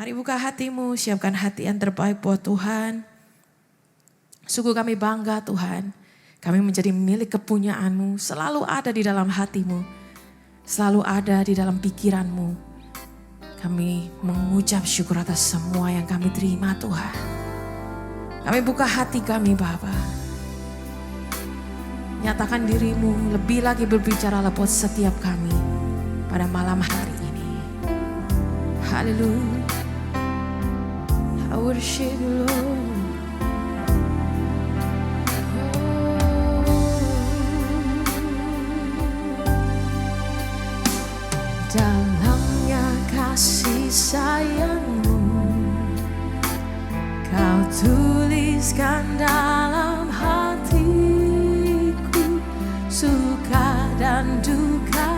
Mari buka hatimu, siapkan hati yang terbaik buat Tuhan. Sungguh kami bangga Tuhan, kami menjadi milik kepunyaan-Mu, selalu ada di dalam hatimu, selalu ada di dalam pikiranmu. Kami mengucap syukur atas semua yang kami terima Tuhan. Kami buka hati kami Bapa. Nyatakan dirimu, lebih lagi berbicara buat setiap kami pada malam hari ini. Haleluya. I worship you Lord. Dalamnya kasih sayang-Mu, Kau tuliskan dalam hatiku, suka dan duka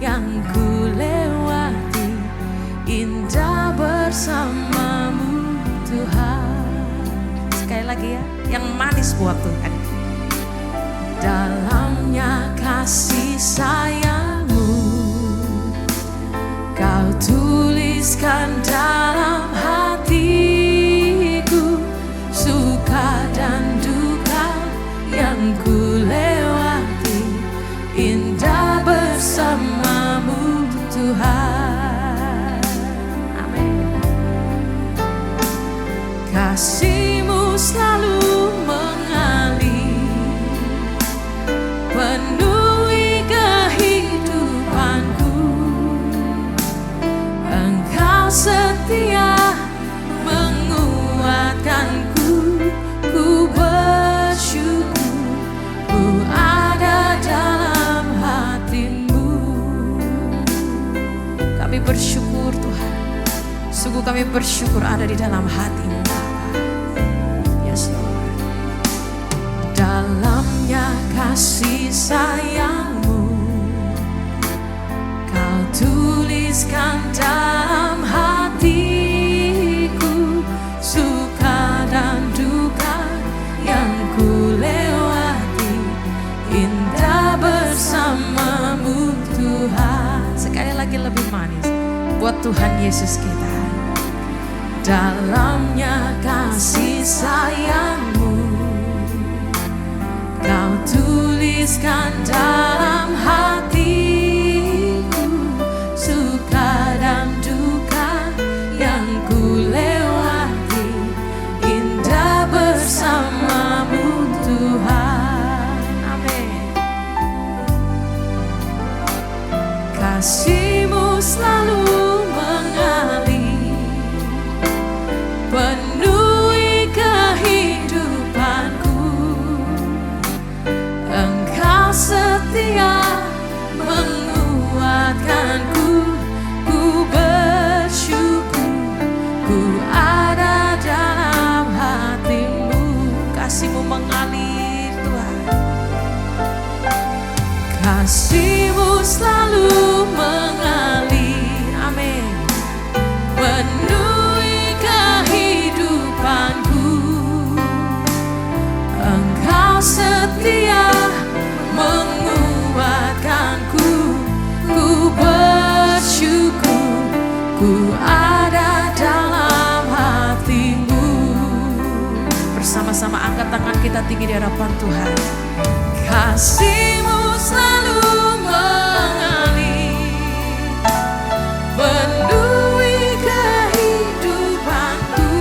yang ku lewati, indah bersama-Mu Tuhan. Sekali lagi ya, yang manis buat Tuhan. Dalamnya kasih sayang-Mu, Kau tuliskan dalam hatiku, suka dan duka yang ku lewati, indah bersama-Mu Tuhan. Amin. Kasih-Mu selalu mengalir, penuhi kehidupanku. Engkau setia menguatkanku, ku bersyukur, ku ada dalam hati-Mu. Kami bersyukur Tuhan, sungguh kami bersyukur ada di dalam hati-Mu Bapa. Yes Lord. Dalamnya kasih sayang-Mu, Kau tuliskan dalam hatiku, suka dan duka yang ku lewati, indah bersama-Mu Tuhan. Sekali lagi lebih manis buat Tuhan Yesus kita. Dalamnya kasih sayang-Mu, Kau tuliskan dalam hatiku, suka dan duka yang ku lewati, indah bersama-Mu Tuhan. Amin. Kasih-Mu selalu mengalir, penuhi kehidupanku. Engkau setia menguatkanku, ku bersyukur, ku ada dalam hati-Mu. Kasih-Mu mengalir Tuhan, kasih-Mu selalu mengalir. Amin. Penuhi kehidupanku. Engkau setia menguatkanku, ku bersyukur, ku ada dalam hati-Mu. Bersama-sama angkat tangan kita tinggi di hadapan Tuhan. Kasih-Mu selalu mengalir, penuhi kehidupanku.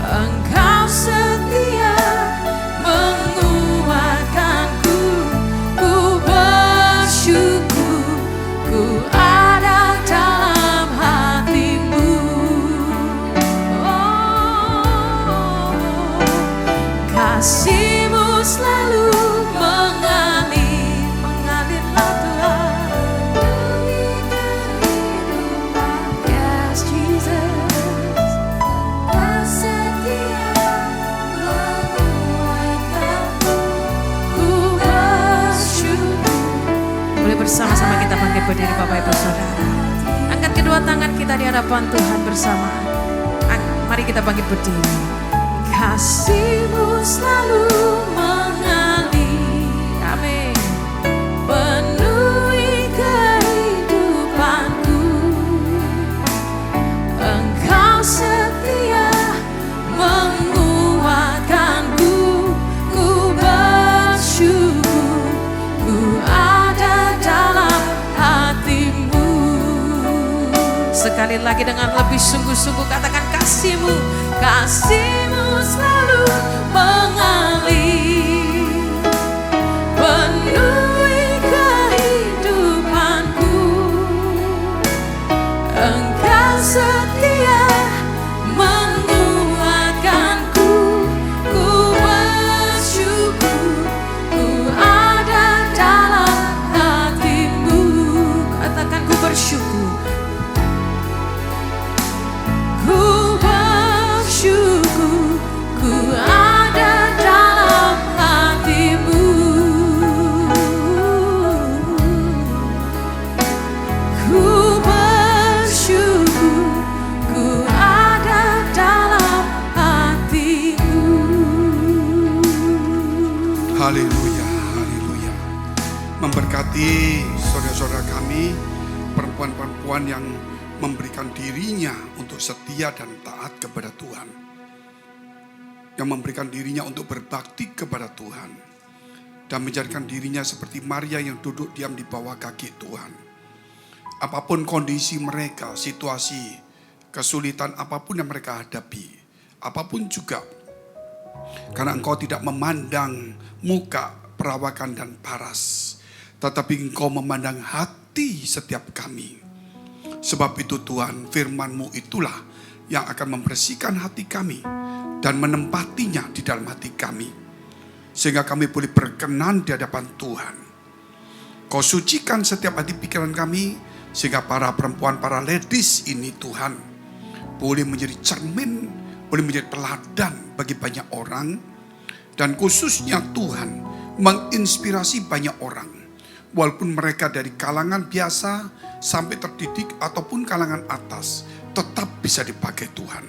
Engkau setia menguatkanku, ku bersyukur, ku ada dalam hati-Mu. Oh, kasih-Mu selalu mengalir, mengalirlah Tuhan. Yes Jesus, Kau setia menguatkanku, ku bersyukur. Boleh bersama-sama kita bangkit berdiri Bapak Ibu Saudara. Angkat kedua tangan kita di hadapan Tuhan bersama. Mari kita bangkit berdiri. Kasih-Mu selalu mengalir. Amin. Penuhi kehidupanku. sekali lagi dengan lebih sungguh-sungguh katakan kasih-Mu, kasih-Mu selalu mengalir, penuhi kehidupanku. Engkau setia menguatkanku, ku bersyukur, ku ada dalam hati-Mu. Katakan ku bersyukur, ku bersyukur, ku ada dalam hati-Mu. Ku bersyukur, ku ada dalam hati-Mu. Haleluya, haleluya. Memberkati saudara-saudara kami, perempuan-perempuan yang memberikan dirinya untuk setia dan taat kepada Tuhan. Yang memberikan dirinya untuk berbakti kepada Tuhan. Dan menjadikan dirinya seperti Maria yang duduk diam di bawah kaki Tuhan. Apapun kondisi mereka, situasi, kesulitan apapun yang mereka hadapi, apapun juga, karena Engkau tidak memandang muka, perawakan dan paras, tetapi Engkau memandang hati setiap kami. Sebab itu Tuhan, firman-Mu itulah yang akan membersihkan hati kami dan menempatinya di dalam hati kami, sehingga kami boleh berkenan di hadapan Tuhan. Kau sucikan setiap hati pikiran kami, sehingga para perempuan, para ladies ini Tuhan, boleh menjadi cermin, boleh menjadi teladan bagi banyak orang. Dan khususnya Tuhan, menginspirasi banyak orang. Walaupun mereka dari kalangan biasa sampai terdidik ataupun kalangan atas, tetap bisa dipakai Tuhan.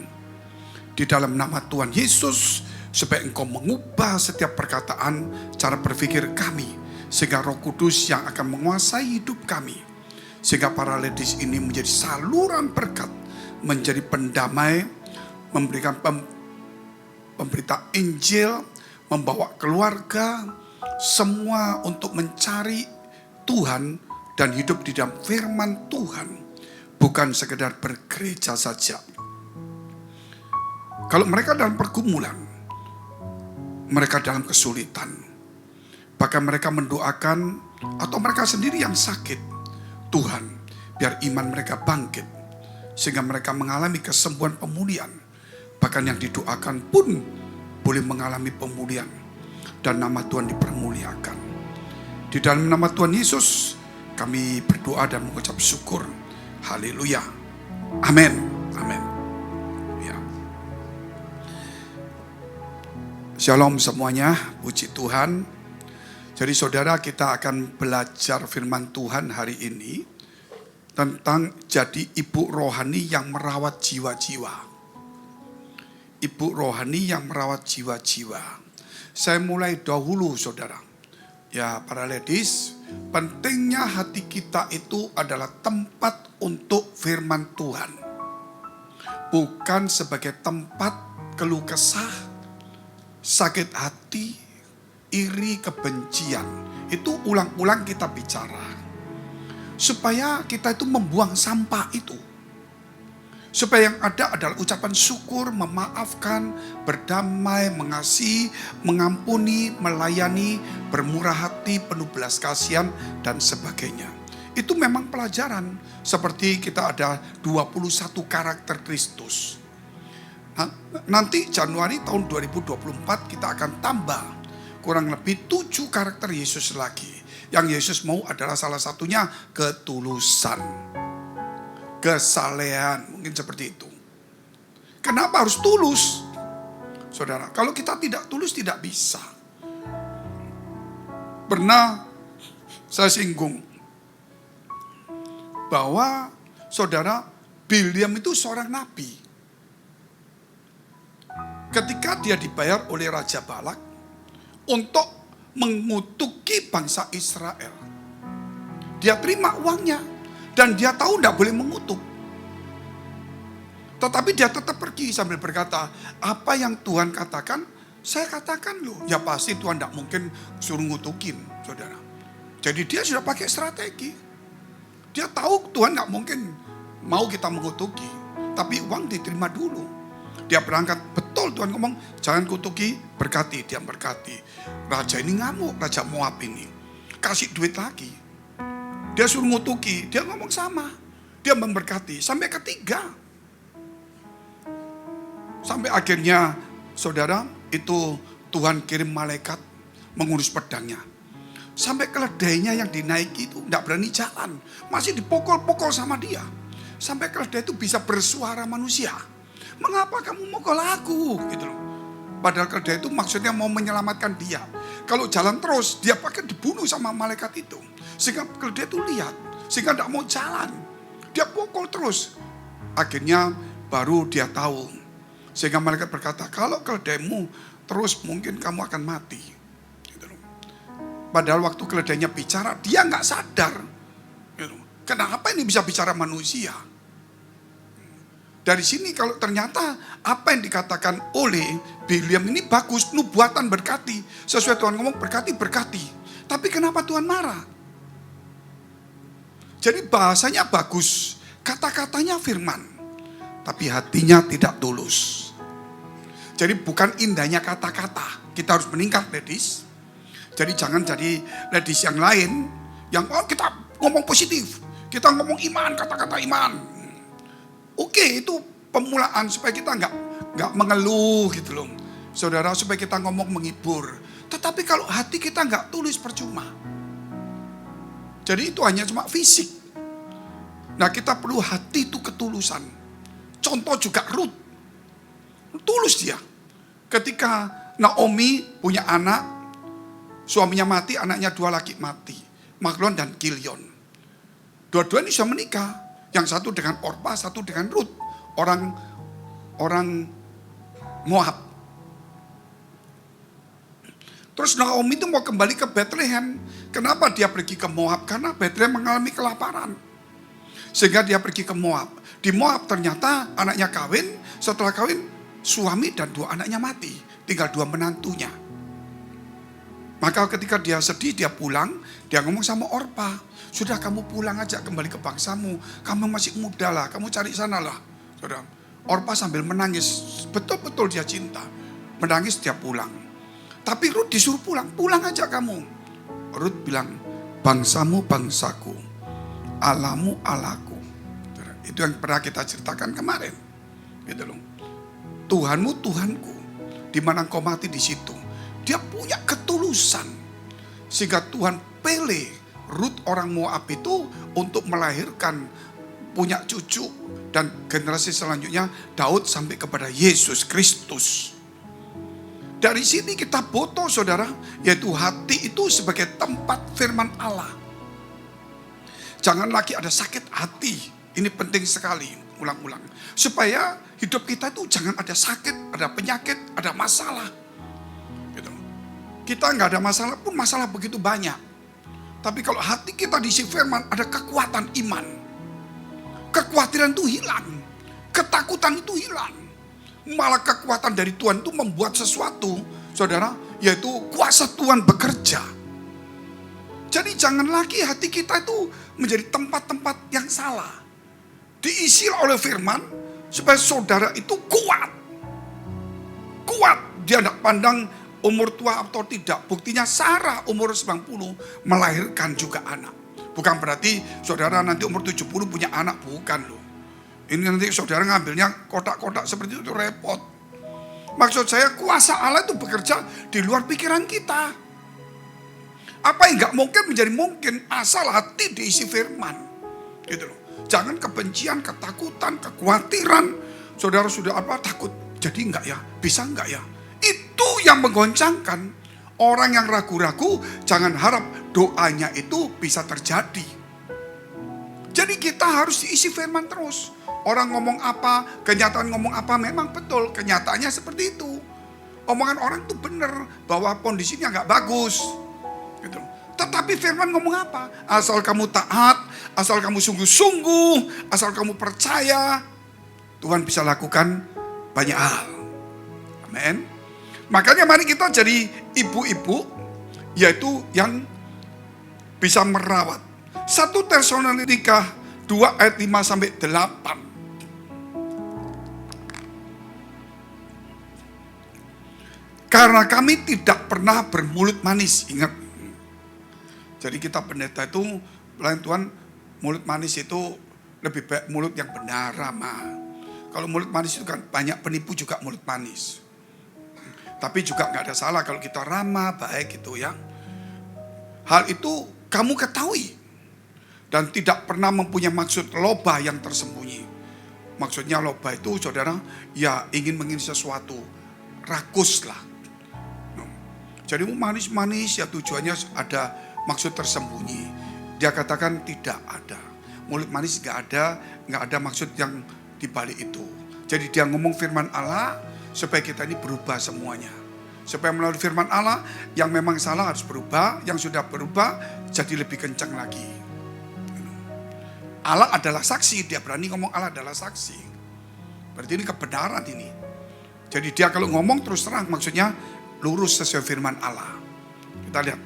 Di dalam nama Tuhan Yesus, supaya Engkau mengubah setiap perkataan, cara berpikir kami, sehingga Roh Kudus yang akan menguasai hidup kami, sehingga para ladies ini menjadi saluran berkat, menjadi pendamai, memberikan pemberita Injil, membawa keluarga, semua untuk mencari Tuhan dan hidup di dalam firman Tuhan, bukan sekedar bergereja saja. Kalau mereka dalam pergumulan, mereka dalam kesulitan, bahkan mereka mendoakan atau mereka sendiri yang sakit, Tuhan, biar iman mereka bangkit, sehingga mereka mengalami kesembuhan pemulihan. Bahkan yang didoakan pun boleh mengalami pemulihan, dan nama Tuhan dipermuliakan. Di dalam nama Tuhan Yesus, kami berdoa dan mengucap syukur. Haleluya. Amin. Amin. Ya. Shalom semuanya, puji Tuhan. Jadi saudara, kita akan belajar firman Tuhan hari ini tentang jadi ibu rohani yang merawat jiwa-jiwa. Ibu rohani yang merawat jiwa-jiwa. Saya mulai dahulu saudara. Ya, para ladies, pentingnya hati kita itu adalah tempat untuk firman Tuhan. Bukan sebagai tempat keluh kesah, sakit hati, iri, kebencian. Itu ulang-ulang kita bicara. Supaya kita itu membuang sampah itu. Supaya yang ada adalah ucapan syukur, memaafkan, berdamai, mengasihi, mengampuni, melayani, bermurah hati, penuh belas kasihan, dan sebagainya. Itu memang pelajaran. Seperti kita ada 21 karakter Kristus. Nanti Januari tahun 2024 kita akan tambah kurang lebih 7 karakter Yesus lagi. Yang Yesus mau adalah salah satunya ketulusan, kesalehan, mungkin seperti itu. Kenapa harus tulus? Saudara, kalau kita tidak tulus tidak bisa. Pernah saya singgung bahwa saudara, Bileam itu seorang nabi. Ketika dia dibayar oleh Raja Balak untuk mengutuki bangsa Israel, dia terima uangnya. Dan dia tahu tidak boleh mengutuk. Tetapi dia tetap pergi sambil berkata, apa yang Tuhan katakan, saya katakan loh. Ya pasti Tuhan tidak mungkin suruh ngutukin, saudara. Jadi dia sudah pakai strategi. Dia tahu Tuhan tidak mungkin mau kita mengutuki, tapi uang diterima dulu. Dia berangkat, betul Tuhan ngomong, jangan kutuki, berkati. Dia berkati. Raja ini ngamuk, Raja Moab ini. Kasih duit lagi. Dia suruh ngutuki, dia ngomong sama. Dia memberkati, sampai ketiga. Sampai akhirnya, saudara, itu Tuhan kirim malaikat mengurus pedangnya. Sampai keledainya yang dinaiki itu tidak berani jalan. Masih dipukul-pukul sama dia. Sampai keledai itu bisa bersuara manusia. Mengapa kamu mukul aku? Gitu loh. Padahal keledai itu maksudnya mau menyelamatkan dia. Kalau jalan terus, dia pakai dibunuh sama malaikat itu. Sehingga keledai itu lihat. Sehingga tidak mau jalan. Dia pukul terus. Akhirnya baru dia tahu. Sehingga malaikat berkata, kalau keledaimu terus mungkin kamu akan mati. Gitu loh. Padahal waktu keledainya bicara, dia nggak sadar. Gitu. Kenapa ini bisa bicara manusia? Dari sini kalau ternyata apa yang dikatakan oleh Bileam ini bagus, nubuatan berkati. Sesuai Tuhan ngomong berkati. Tapi kenapa Tuhan marah? Jadi bahasanya bagus, kata-katanya firman. Tapi hatinya tidak tulus. Jadi bukan indahnya kata-kata. Kita harus meningkat ladies. Jadi jangan jadi ladies yang lain. Yang kita ngomong positif. Kita ngomong iman, kata-kata iman. Oke, itu pemulaan supaya kita nggak mengeluh gitu loh. Saudara, supaya kita ngomong menghibur. Tetapi kalau hati kita nggak tulus percuma. Jadi itu hanya cuma fisik. Nah, kita perlu hati itu ketulusan. Contoh juga Ruth. Tulus dia. Ketika Naomi punya anak, suaminya mati, anaknya 2 lagi mati. Mahlon dan Kilion. Dua-duanya sudah menikah. Yang satu dengan Orpa, satu dengan Ruth. Orang Moab. Terus Naomi itu mau kembali ke Bethlehem. Kenapa dia pergi ke Moab? Karena Bethlehem mengalami kelaparan. Sehingga dia pergi ke Moab. Di Moab ternyata anaknya kawin. Setelah kawin, suami dan 2 anaknya mati. Tinggal 2 menantunya. Maka ketika dia sedih, dia pulang. Dia ngomong sama Orpa. Sudah kamu pulang aja kembali ke bangsamu. Kamu masih muda lah, kamu cari sana lah. Saudara, Orpa sambil menangis. Betul-betul dia cinta. Menangis dia pulang. Tapi Ruth disuruh pulang. Pulang aja kamu. Ruth bilang, bangsamu bangsaku. Alamu alaku. Saudara, itu yang pernah kita ceritakan kemarin. Gitu loh. Tuhanmu Tuhanku. Di mana engkau mati di situ. Dia punya ketulusan. Sehingga Tuhan pilih Ruth orang Moab itu untuk melahirkan, punya cucu, dan generasi selanjutnya Daud sampai kepada Yesus Kristus. Dari sini kita foto saudara, yaitu hati itu sebagai tempat firman Allah. Jangan lagi ada sakit hati, ini penting sekali, ulang-ulang. Supaya hidup kita itu jangan ada sakit, ada penyakit, ada masalah. Gitu. Kita nggak ada masalah pun masalah begitu banyak. Tapi kalau hati kita diisi firman, ada kekuatan iman. Kekhawatiran itu hilang. Ketakutan itu hilang. Malah kekuatan dari Tuhan itu membuat sesuatu, saudara, yaitu kuasa Tuhan bekerja. Jadi jangan lagi hati kita itu menjadi tempat-tempat yang salah. Diisi oleh firman, supaya saudara itu kuat. Kuat, dia tidak pandang umur tua atau tidak. Buktinya Sarah umur 90 melahirkan juga anak. Bukan berarti saudara nanti umur 70 punya anak. Bukan loh. Ini nanti saudara ngambilnya kotak-kotak seperti itu repot. Maksud saya kuasa Allah itu bekerja di luar pikiran kita. Apa yang gak mungkin menjadi mungkin asal hati diisi firman. Gitu loh. Jangan kebencian, ketakutan, kekhawatiran. Saudara sudah apa takut. Jadi enggak ya? Bisa enggak ya? Itu yang menggoncangkan. Orang yang ragu-ragu jangan harap doanya itu bisa terjadi. Jadi kita harus diisi firman terus. Orang ngomong apa, kenyataan ngomong apa, memang betul. Kenyataannya seperti itu. Omongan orang itu benar bahwa kondisinya nggak bagus. Gitu. Tetapi firman ngomong apa? Asal kamu taat, asal kamu sungguh-sungguh, asal kamu percaya, Tuhan bisa lakukan banyak hal. Amin. Makanya mari kita jadi ibu-ibu, yaitu yang bisa merawat. 1 Tesalonika 2 ayat 5 sampai 8. Karena kami tidak pernah bermulut manis. Ingat. Jadi kita pendeta itu, pelayan Tuhan, mulut manis itu lebih baik mulut yang benar, ramah. Kalau mulut manis itu kan banyak penipu juga mulut manis. Tapi juga nggak ada salah kalau kita ramah, baik gitu ya. Hal itu kamu ketahui. Dan tidak pernah mempunyai maksud loba yang tersembunyi. Maksudnya loba itu saudara, ya ingin sesuatu. Rakus lah. Jadi manis-manis ya tujuannya ada maksud tersembunyi. Dia katakan tidak ada. Mulut manis nggak ada maksud yang dibalik itu. Jadi dia ngomong firman Allah supaya kita ini berubah semuanya. Supaya melalui firman Allah yang memang salah harus berubah, yang sudah berubah jadi lebih kencang lagi. Allah adalah saksi, dia berani ngomong Allah adalah saksi. Berarti ini kebenaran ini. Jadi dia kalau ngomong terus terang maksudnya lurus sesuai firman Allah. Kita lihat.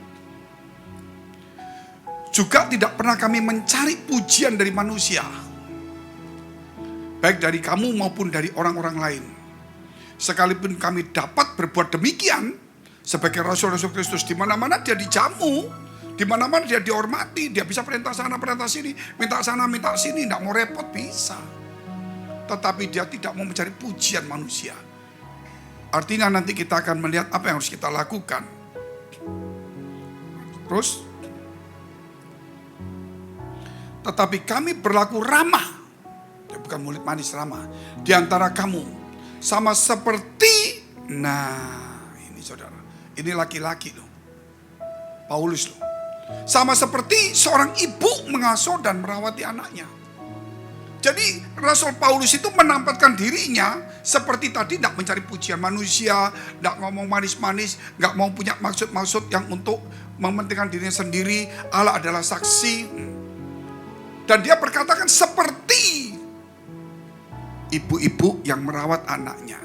Juga tidak pernah kami mencari pujian dari manusia. Baik dari kamu maupun dari orang-orang lain. Sekalipun kami dapat berbuat demikian, sebagai Rasul-Rasul Kristus, di mana-mana dia dijamu, di mana-mana dia dihormati, dia bisa perintah sana, perintah sini, minta sana, minta sini, tidak mau repot, bisa. Tetapi dia tidak mau mencari pujian manusia. Artinya nanti kita akan melihat apa yang harus kita lakukan. Terus, tetapi kami berlaku ramah, bukan mulut manis, ramah, di antara kamu, sama seperti, nah ini saudara, ini laki-laki loh, Paulus loh, sama seperti seorang ibu mengasuh dan merawati anaknya. Jadi Rasul Paulus itu menampakkan dirinya seperti tadi, tidak mencari pujian manusia, tidak ngomong manis-manis, nggak mau punya maksud-maksud yang untuk mementingkan dirinya sendiri. Allah adalah saksi. Dan dia berkatakan seperti ibu-ibu yang merawat anaknya.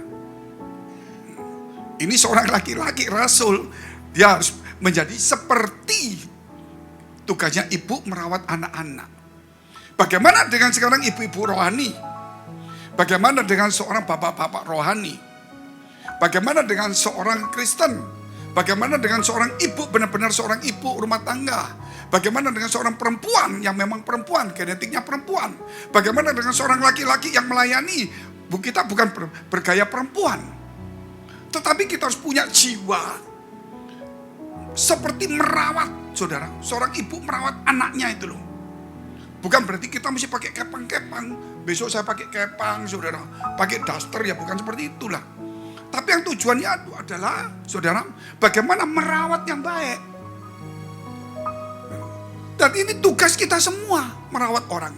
Ini seorang laki-laki Rasul, dia harus menjadi seperti tugasnya ibu merawat anak-anak. Bagaimana dengan sekarang ibu-ibu rohani? Bagaimana dengan seorang bapak-bapak rohani? Bagaimana dengan seorang Kristen? Bagaimana dengan seorang ibu, benar-benar seorang ibu rumah tangga? Bagaimana dengan seorang perempuan yang memang perempuan, genetiknya perempuan? Bagaimana dengan seorang laki-laki yang melayani? Kita bukan bergaya perempuan. Tetapi kita harus punya jiwa seperti merawat, saudara. Seorang ibu merawat anaknya itu loh. Bukan berarti kita mesti pakai kepang-kepang. Besok saya pakai kepang, saudara. Pakai daster, ya bukan seperti itulah. Tapi yang tujuannya adalah, saudara, bagaimana merawat yang baik. Dan ini tugas kita semua, merawat orang.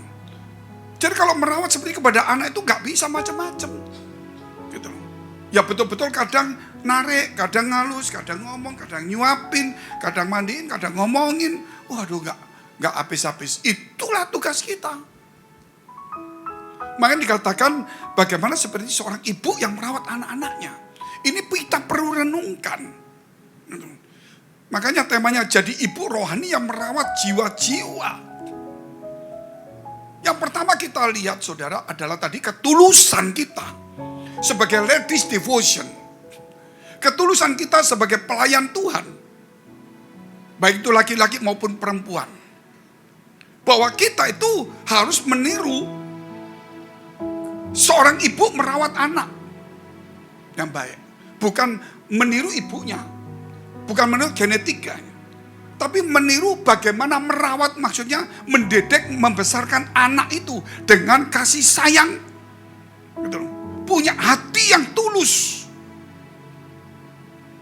Jadi kalau merawat seperti kepada anak itu gak bisa macam-macam. Gitu. Ya betul-betul kadang narik, kadang ngalus, kadang ngomong, kadang nyuapin, kadang mandiin, kadang ngomongin. Waduh gak habis-habis. Itulah tugas kita. Makanya dikatakan bagaimana seperti seorang ibu yang merawat anak-anaknya. Ini kita perlu renungkan. Makanya temanya jadi ibu rohani yang merawat jiwa-jiwa. Yang pertama kita lihat saudara adalah tadi ketulusan kita. Sebagai ladies devotion. Ketulusan kita sebagai pelayan Tuhan. Baik itu laki-laki maupun perempuan. Bahwa kita itu harus meniru seorang ibu merawat anak yang baik. Bukan meniru ibunya. Bukan meniru genetikanya. Tapi meniru bagaimana merawat, maksudnya mendidik, membesarkan anak itu dengan kasih sayang. Gitu. Punya hati yang tulus.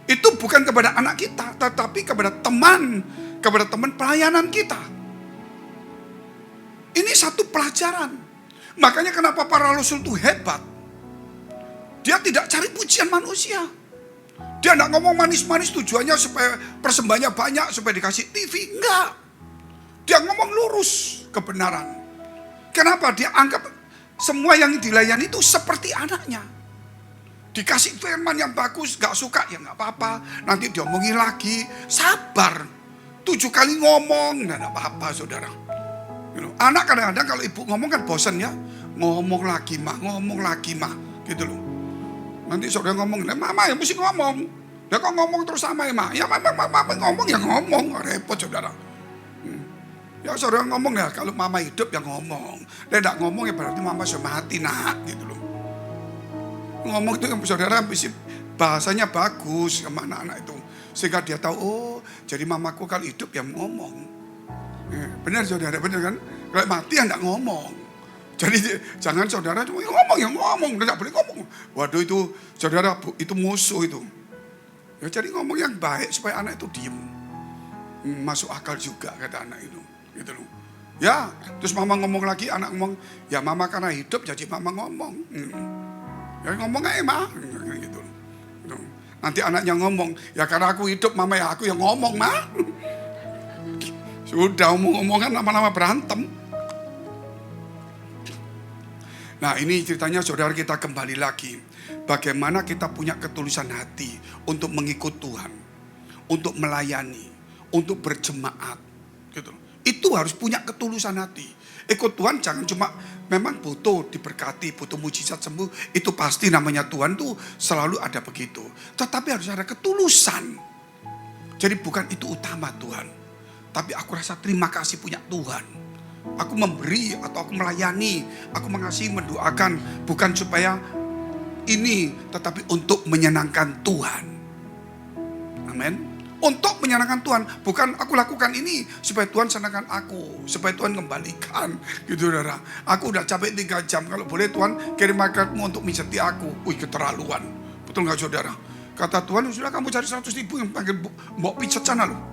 Itu bukan kepada anak kita, tetapi kepada teman pelayanan kita. Ini satu pelajaran. Makanya kenapa para rasul itu hebat. Dia tidak cari pujian manusia. Dia tidak ngomong manis-manis tujuannya supaya persembahannya banyak, supaya dikasih TV. Enggak. Dia ngomong lurus kebenaran. Kenapa? Dia anggap semua yang dilayani itu seperti anaknya. Dikasih firman yang bagus, gak suka ya gak apa-apa. Nanti diomongin lagi, sabar. 7 kali ngomong, gak apa-apa saudara. Anak kadang-kadang kalau ibu ngomong kan bosan ya. Ngomong lagi mah, gitu loh. Nanti saudara ngomong, mama yang mesti ngomong. Ya kok ngomong terus sama ya mak? Ya mama ngomong ya ngomong, repot saudara. Ya saudara ngomong ya, kalau mama hidup ya ngomong. Dia tidak ngomong ya berarti mama sudah mati nak, gitu loh. Ngomong itu yang saudara bahasanya bagus sama anak-anak itu. Sehingga dia tahu, oh jadi mamaku kalau hidup ya ngomong. Benar saudara, benar kan? Kalau mati ya tidak ngomong. Jadi jangan saudara cuma ngomong, tidak boleh ngomong. Waduh itu saudara itu musuh itu. Ya jadi ngomong yang baik supaya anak itu diem. Masuk akal juga kata anak itu, gitu loh. Ya, terus mama ngomong lagi, anak ngomong, ya mama karena hidup jadi mama ngomong. Ya ngomong aja mah, gitu loh. Nanti anaknya ngomong, ya karena aku hidup mama ya aku yang ngomong mah. Sudah omong-omongan lama-lama berantem. Nah ini ceritanya saudara kita kembali lagi. Bagaimana kita punya ketulusan hati untuk mengikut Tuhan. Untuk melayani. Untuk berjemaat. Gitu. Itu harus punya ketulusan hati. Ikut Tuhan jangan cuma memang butuh diberkati, butuh mujizat sembuh. Itu pasti namanya Tuhan tuh selalu ada begitu. Tetapi harus ada ketulusan. Jadi bukan itu utama Tuhan. Tapi aku rasa terima kasih punya Tuhan. Aku memberi atau aku melayani, aku mengasihi, mendoakan bukan supaya ini, tetapi untuk menyenangkan Tuhan. Amin. Untuk menyenangkan Tuhan, bukan aku lakukan ini supaya Tuhan senangkan aku, supaya Tuhan kembalikan, gitu saudara. Aku udah capek 3 jam, kalau boleh Tuhan kirim malaikatmu untuk mijeti aku. Wih keterlaluan, betul nggak saudara? Kata Tuhan, sudah kamu cari 100.000 yang panggil mbok pijet sana loh.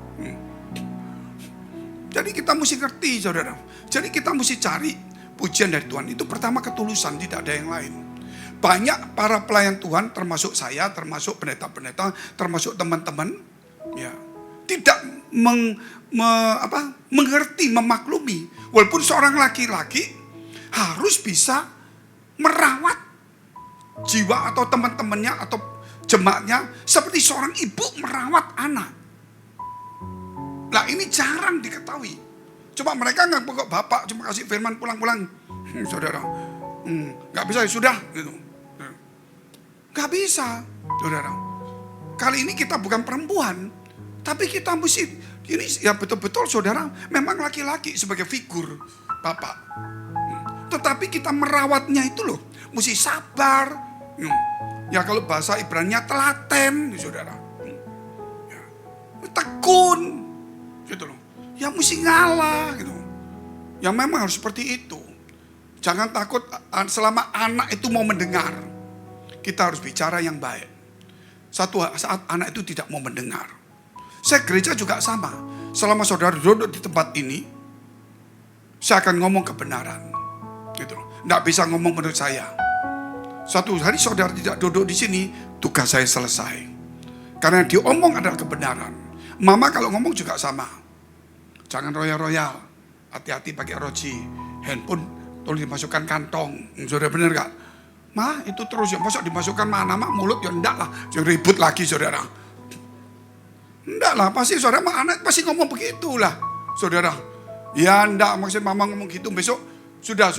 Jadi kita mesti ngerti saudara. Jadi kita mesti cari pujian dari Tuhan. Itu pertama ketulusan, tidak ada yang lain. Banyak para pelayan Tuhan, termasuk saya, termasuk pendeta-pendeta, termasuk teman-teman, ya, tidak mengerti, memaklumi. Walaupun seorang laki-laki harus bisa merawat jiwa atau teman-temannya atau jemaatnya seperti seorang ibu merawat anak. Nah ini jarang diketahui. Coba mereka nggak pokok bapak cuma kasih firman pulang-pulang, saudara, nggak bisa ya sudah, gitu. Nggak bisa, saudara. Kali ini kita bukan perempuan, tapi kita mesti ini ya betul-betul saudara, memang laki-laki sebagai figur bapak. Tetapi kita merawatnya itu loh, mesti sabar. Ya kalau bahasa Ibrani-nya telaten, saudara. Ya, tekun. Gitu loh. Ya mesti ngalah gitu. Ya memang harus seperti itu. Jangan takut selama anak itu mau mendengar. Kita harus bicara yang baik. Satu saat anak itu tidak mau mendengar. Saya gereja juga sama. Selama saudara duduk di tempat ini, saya akan ngomong kebenaran. Gitu loh. Nggak bisa ngomong menurut saya. Suatu hari saudara tidak duduk di sini, tugas saya selesai. Karena yang diomong adalah kebenaran. Mama kalau ngomong juga sama. Jangan royal-royal. Hati-hati pakai roji. Handphone tolong dimasukkan kantong. Saudara benar gak? Mah itu terus ya. Masa dimasukkan mana mak mulut ya enggak lah. Jangan ribut lagi saudara. Enggak lah. Pasti saudara anak pasti ngomong begitulah. Saudara. Ya enggak. Maksud mama ngomong gitu. Besok sudah.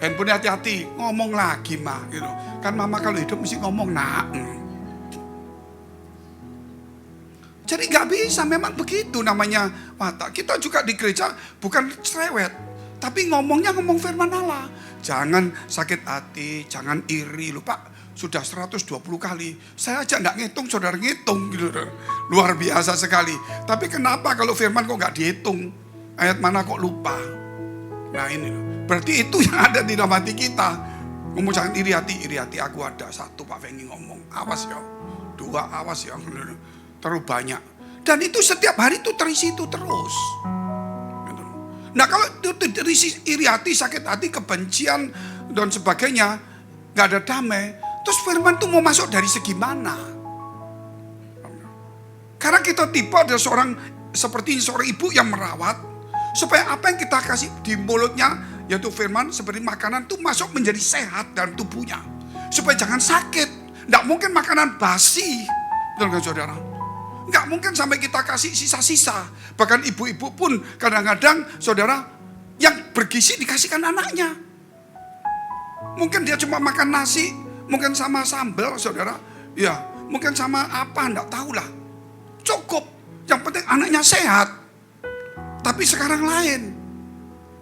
Handphone hati-hati. Ngomong lagi mah. Gitu. Kan mama kalau hidup mesti ngomong nak. Jadi gak bisa, memang begitu namanya watak. Kita juga di gereja bukan cerewet, tapi ngomongnya ngomong firman Allah. Jangan sakit hati, jangan iri. Lupa, sudah 120 kali. Saya aja gak ngitung, saudara ngitung gitu. Luar biasa sekali. Tapi kenapa kalau firman kok gak dihitung? Ayat mana kok lupa? Nah ini, berarti itu yang ada di dalam hati kita. Ngomong jangan iri hati aku ada. 1 Pak Fengi ngomong, awas ya. 2 awas ya. Terlalu banyak. Dan itu setiap hari itu terisi itu terus. Nah kalau itu terisi iri hati, sakit hati, kebencian dan sebagainya, gak ada damai. Terus firman itu mau masuk dari segi mana? Karena kita tipe ada seperti seorang ibu yang merawat. Supaya apa yang kita kasih di mulutnya, yaitu firman seperti makanan itu masuk menjadi sehat dalam tubuhnya. Supaya jangan sakit. Gak mungkin makanan basi. Betul gak saudara? Nggak mungkin sampai kita kasih sisa-sisa. Bahkan ibu-ibu pun kadang-kadang saudara yang bergizi dikasihkan anaknya. Mungkin dia cuma makan nasi, mungkin sama sambal, saudara. Ya, mungkin sama apa, enggak tahulah. Cukup. Yang penting anaknya sehat. Tapi sekarang lain.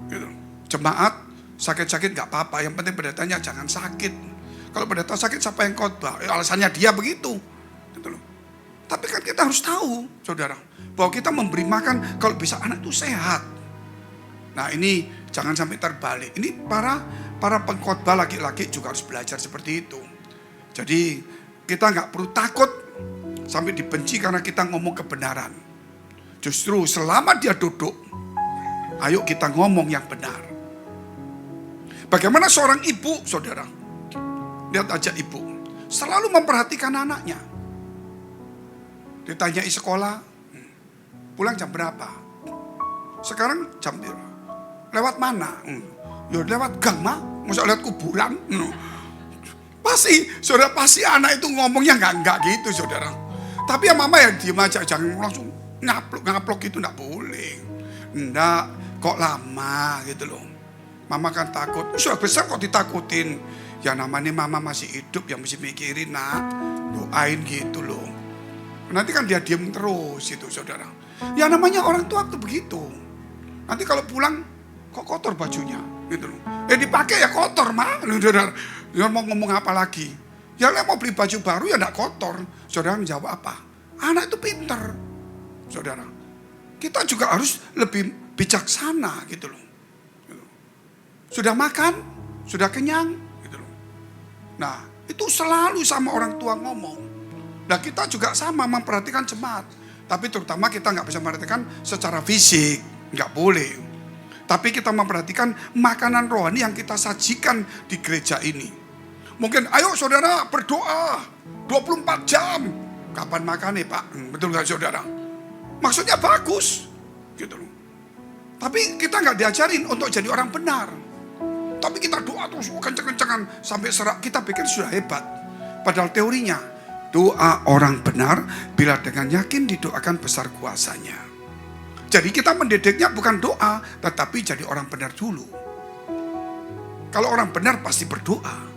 Gitu. Jemaat sakit-sakit enggak apa-apa. Yang penting pendetanya jangan sakit. Kalau pendeta sakit siapa yang khotbah? Alasannya dia begitu. Gitu loh. Tapi kan kita harus tahu, saudara, bahwa kita memberi makan kalau bisa anak itu sehat. Nah ini jangan sampai terbalik. Ini para pengkhotbah laki-laki juga harus belajar seperti itu. Jadi kita nggak perlu takut sampai dibenci karena kita ngomong kebenaran. Justru selama dia duduk, ayo kita ngomong yang benar. Bagaimana seorang ibu, saudara? Lihat aja ibu, selalu memperhatikan anaknya. Ditanyai sekolah, pulang jam berapa? Sekarang jam lewat mana? Ya lewat gang mah, masa lewat kuburan? Pasti, saudara, pasti anak itu ngomongnya enggak gitu, saudara. Tapi ya mama yang diem aja, jangan langsung ngaplok gitu, enggak boleh. Enggak, kok lama gitu loh. Mama kan takut, sudah besar kok ditakutin. Ya namanya mama masih hidup, yang mesti mikirin nak, doain gitu loh. Nanti kan dia diem terus itu, saudara. Ya namanya orang tua tuh begitu. Nanti kalau pulang kok kotor bajunya gitu loh. Dipakai ya kotor mah. Dia mau ngomong apa lagi? Ya mau beli baju baru ya enggak kotor. Saudara menjawab apa? Anak itu pintar. Saudara. Kita juga harus lebih bijaksana gitu loh. Sudah makan? Sudah kenyang? Gitu loh. Nah, itu selalu sama orang tua ngomong. Nah, kita juga sama memperhatikan jemaat. Tapi terutama kita nggak bisa memperhatikan secara fisik. Nggak boleh. Tapi kita memperhatikan makanan rohani yang kita sajikan di gereja ini. Mungkin, ayo saudara berdoa 24 jam. Kapan makannya Pak? Betul nggak saudara? Maksudnya bagus. Gitu loh. Tapi kita nggak diajarin untuk jadi orang benar. Tapi kita doa terus kenceng-kencengan sampai serak, kita pikir sudah hebat. Padahal teorinya, doa orang benar bila dengan yakin didoakan besar kuasanya. Jadi kita mendidiknya bukan doa, tetapi jadi orang benar dulu. Kalau orang benar pasti berdoa.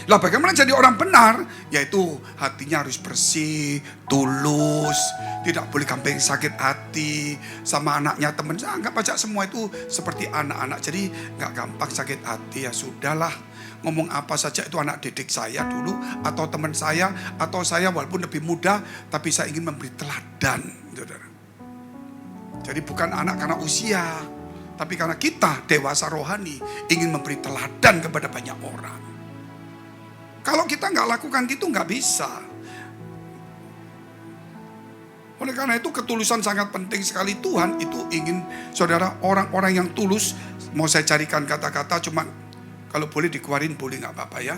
Lah bagaimana jadi orang benar? Yaitu hatinya harus bersih, tulus, tidak boleh gampang sakit hati sama anaknya teman. Saya anggap aja semua itu seperti anak-anak. Jadi nggak gampang sakit hati, ya sudahlah. Ngomong apa saja itu anak didik saya dulu, atau teman saya, atau saya walaupun lebih muda, tapi saya ingin memberi teladan. Saudara. Jadi bukan anak karena usia, tapi karena kita dewasa rohani ingin memberi teladan kepada banyak orang. Kalau kita nggak lakukan gitu nggak bisa. Oleh karena itu ketulusan sangat penting sekali. Tuhan itu ingin saudara orang-orang yang tulus. Mau saya carikan kata-kata cuma kalau boleh dikeluarin boleh nggak apa-apa ya.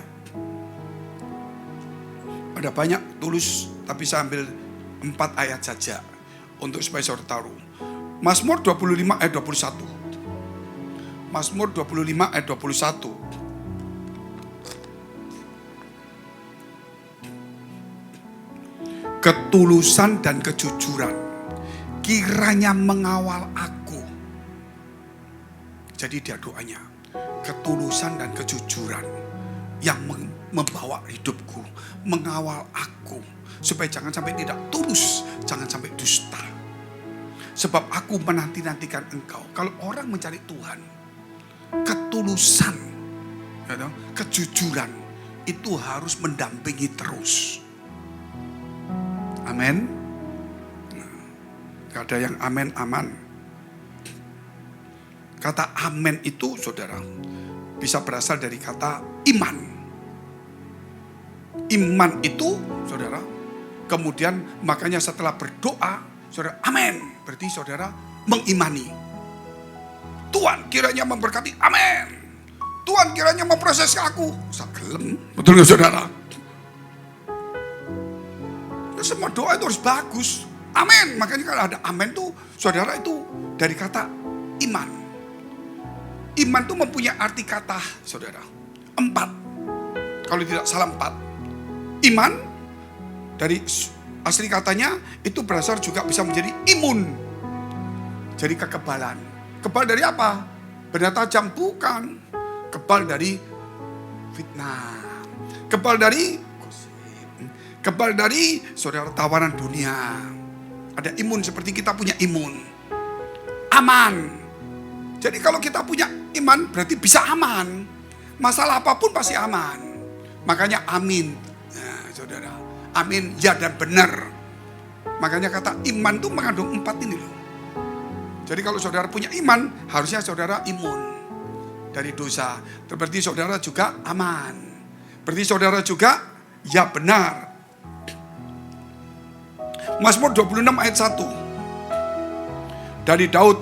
Ada banyak tulus tapi saya ambil 4 ayat saja untuk supaya saudara tahu. Mazmur 25 ayat 21. Mazmur 25 ayat 21. Ketulusan dan kejujuran kiranya mengawal aku. Jadi dia doanya, ketulusan dan kejujuran yang membawa hidupku, mengawal aku, supaya jangan sampai tidak tulus, jangan sampai dusta. Sebab aku menanti-nantikan engkau. Kalau orang mencari Tuhan, ketulusan, kejujuran itu harus mendampingi terus. Amin. Gak ada yang amin aman. Kata amin itu saudara bisa berasal dari kata iman. Iman itu saudara, kemudian makanya setelah berdoa saudara amin, berarti saudara mengimani. Tuhan kiranya memberkati, amin. Tuhan kiranya memproses aku, sagelem. Betul nggak saudara? Semua doa itu harus bagus. Amin. Makanya kalau ada amin tuh saudara itu dari kata iman. Iman tuh mempunyai arti kata saudara 4. Kalau tidak salah 4. Iman dari asli katanya itu berasal juga bisa menjadi imun. Jadi kekebalan. Kebal dari apa? Benda tajam? Bukan. Kebal dari fitnah. Kebal dari gosip. Kebal dari saudara tawaran dunia. Ada imun seperti kita punya imun. Aman. Jadi kalau kita punya iman berarti bisa aman. Masalah apapun pasti aman. Makanya amin. Nah, saudara. Amin, ya dan benar. Makanya kata iman itu mengandung 4 ini loh. Jadi kalau saudara punya iman, harusnya saudara imun dari dosa. Berarti saudara juga aman. Berarti saudara juga ya benar. Mazmur 26 ayat 1. Dari Daud.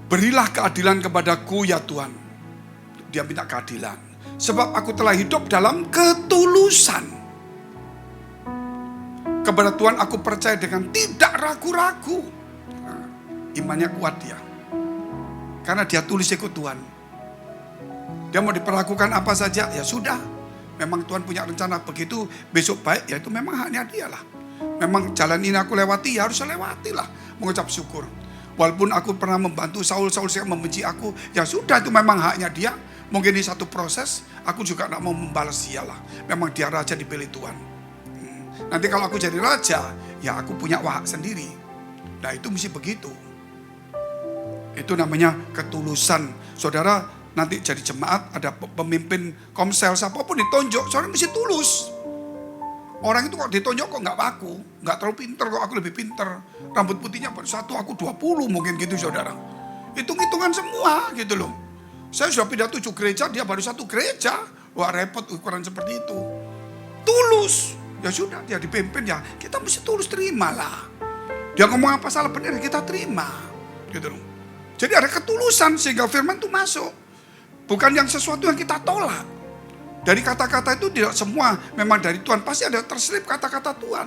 Berilah keadilan kepadaku ya Tuhan. Dia minta keadilan. Sebab aku telah hidup dalam ketulusan. Kepada Tuhan aku percaya dengan tidak ragu-ragu. Nah, imannya kuat dia. Karena dia tulus ikut Tuhan. Dia mau diperlakukan apa saja, ya sudah. Memang Tuhan punya rencana begitu, besok baik, ya itu memang haknya dia lah. Memang jalan ini aku lewati, ya harus lewati lah. Mengucap syukur. Walaupun aku pernah membantu Saul yang membenci aku, ya sudah itu memang haknya dia. Mungkin ini satu proses, aku juga tidak mau membalas dia lah. Memang dia raja dipilih Tuhan. Nanti kalau aku jadi raja, ya aku punya hak sendiri. Nah itu mesti begitu. Itu namanya ketulusan. Saudara nanti jadi jemaat, ada pemimpin komsel, siapapun ditonjok, saudara mesti tulus. Orang itu kok ditonjok kok nggak aku, nggak terlalu pinter kok, aku lebih pinter. Rambut putihnya baru 1, aku 20 mungkin gitu saudara. Hitung-hitungan semua gitu loh. Saya sudah pindah 7 gereja, dia baru 1 gereja. Wah repot ukuran seperti itu. Tulus. Ya sudah, dia dipimpin ya, kita mesti tulus terimalah. Dia ngomong apa salah benar, kita terima. Gitu loh. Jadi ada ketulusan sehingga firman itu masuk. Bukan yang sesuatu yang kita tolak. Dari kata-kata itu tidak semua memang dari Tuhan. Pasti ada terselip kata-kata Tuhan.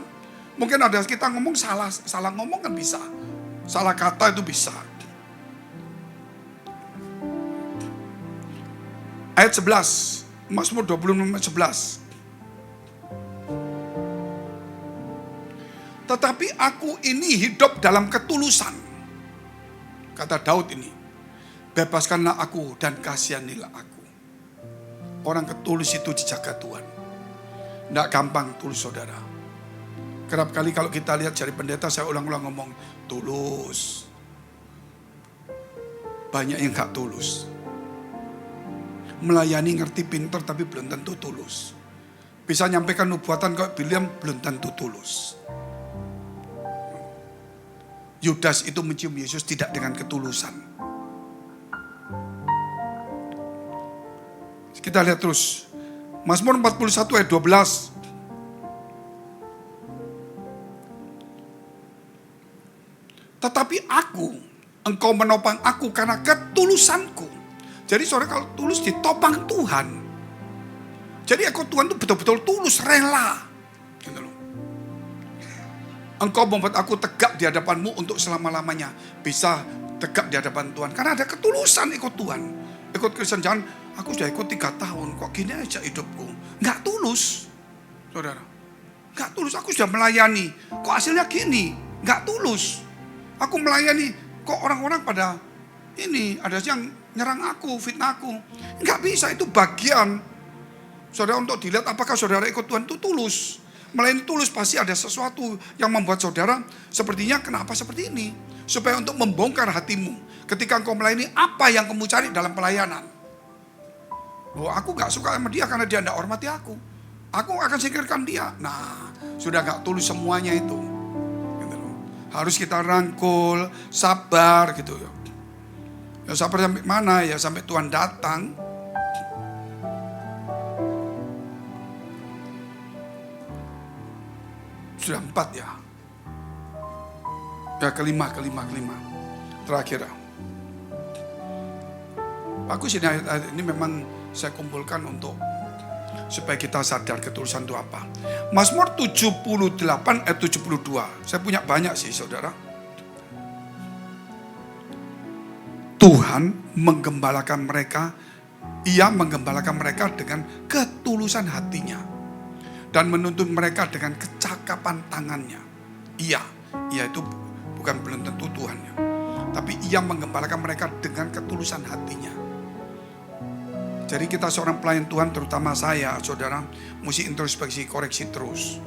Mungkin ada kita ngomong salah ngomong kan bisa. Salah kata itu bisa. Ayat 11, Mazmur 26 ayat 11. Tetapi aku ini hidup dalam ketulusan. Kata Daud ini. Bebaskanlah aku dan kasihanilah aku. Orang ketulus itu dijaga Tuhan. Tidak gampang tulus saudara. Kerap kali kalau kita lihat dari pendeta, saya ulang-ulang ngomong, tulus. Banyak yang gak tulus. Melayani ngerti pinter tapi belum tentu tulus. Bisa nyampaikan nubuatan kayak Biliam belum tentu tulus. Yudas itu mencium Yesus tidak dengan ketulusan. Kita lihat terus. Mazmur 41 ayat 12. Tetapi aku, engkau menopang aku karena ketulusanku. Jadi saudara kalau tulus ditopang Tuhan. Jadi aku Tuhan itu betul-betul tulus, rela. Gitu loh. Engkau membuat aku tegak di hadapanmu untuk selama-lamanya. Bisa tegak di hadapan Tuhan. Karena ada ketulusan ikut Tuhan. Ikut Kristen, jangan aku sudah ikut 3 tahun. Kok gini aja hidupku. Nggak tulus. Saudara. Nggak tulus, aku sudah melayani. Kok hasilnya gini. Nggak tulus. Aku melayani. Kok orang-orang pada ini. Ada yang nyerang aku, fitnah aku. Nggak bisa, itu bagian. Saudara untuk dilihat apakah saudara ikut Tuhan itu tulus. Melayani tulus pasti ada sesuatu yang membuat saudara sepertinya kenapa seperti ini. Supaya untuk membongkar hatimu. Ketika engkau melayani, apa yang kamu cari dalam pelayanan? Oh, aku gak suka sama dia karena dia tidak hormati aku. Aku akan singkirkan dia. Nah, sudah gak tulus semuanya itu. Gitu loh. Harus kita rangkul, sabar gitu ya. Ya sabar sampai mana ya, sampai Tuhan datang. Sudah 4 ya. Ya kelima. Terakhir. Bagus ini ayat ini memang saya kumpulkan untuk supaya kita sadar ketulusan itu apa. Mazmur 78 ayat 72. Saya punya banyak sih saudara. Tuhan menggembalakan mereka. Ia menggembalakan mereka dengan ketulusan hatinya. Dan menuntun mereka dengan kecakapan tangannya. Ia itu bukan belum tentu Tuhannya. Tapi ia menggembalakan mereka dengan ketulusan hatinya. Jadi kita seorang pelayan Tuhan, terutama saya, saudara, mesti introspeksi, koreksi terus.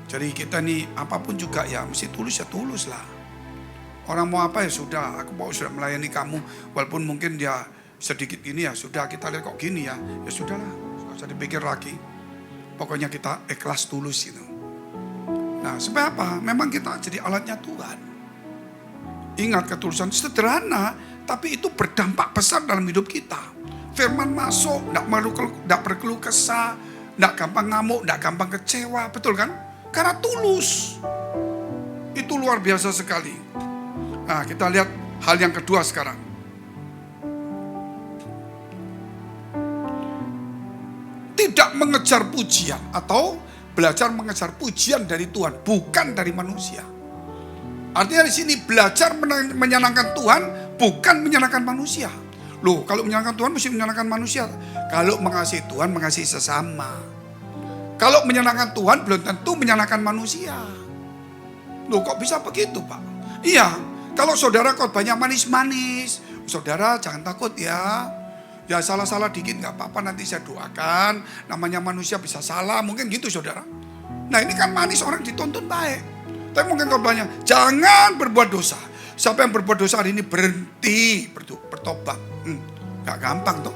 Jadi kita nih apapun juga ya, mesti tulus ya tulus lah. Orang mau apa ya sudah, aku mau sudah melayani kamu, walaupun mungkin dia sedikit ini ya sudah, kita lihat kok gini ya, ya sudahlah, nggak usah dipikir lagi. Pokoknya kita ikhlas tulus gitu. Nah, supaya apa? Memang kita jadi alatnya Tuhan. Ingat, ketulusan sederhana, tapi itu berdampak besar dalam hidup kita. Firman masuk, tidak berkeluh kesah, tidak gampang ngamuk, tidak gampang kecewa, betul kan? Karena tulus. Itu luar biasa sekali. Nah, kita lihat hal yang kedua sekarang. Tidak mengejar pujian atau belajar mengejar pujian dari Tuhan, bukan dari manusia. Artinya di sini belajar menyenangkan Tuhan, bukan menyenangkan manusia. Loh, kalau menyenangkan Tuhan mesti menyenangkan manusia. Kalau mengasihi Tuhan, mengasihi sesama. Kalau menyenangkan Tuhan belum tentu menyenangkan manusia. Loh, kok bisa begitu, Pak? Iya, kalau saudara khotbahnya manis-manis, saudara jangan takut ya. Ya salah-salah dikit gak apa-apa, nanti saya doakan. Namanya manusia bisa salah, mungkin gitu saudara. Nah ini kan manis, orang dituntun baik. Tapi mungkin khotbahnya, jangan berbuat dosa. Siapa yang berbuat dosa hari ini berhenti bertobat. Gak gampang tuh.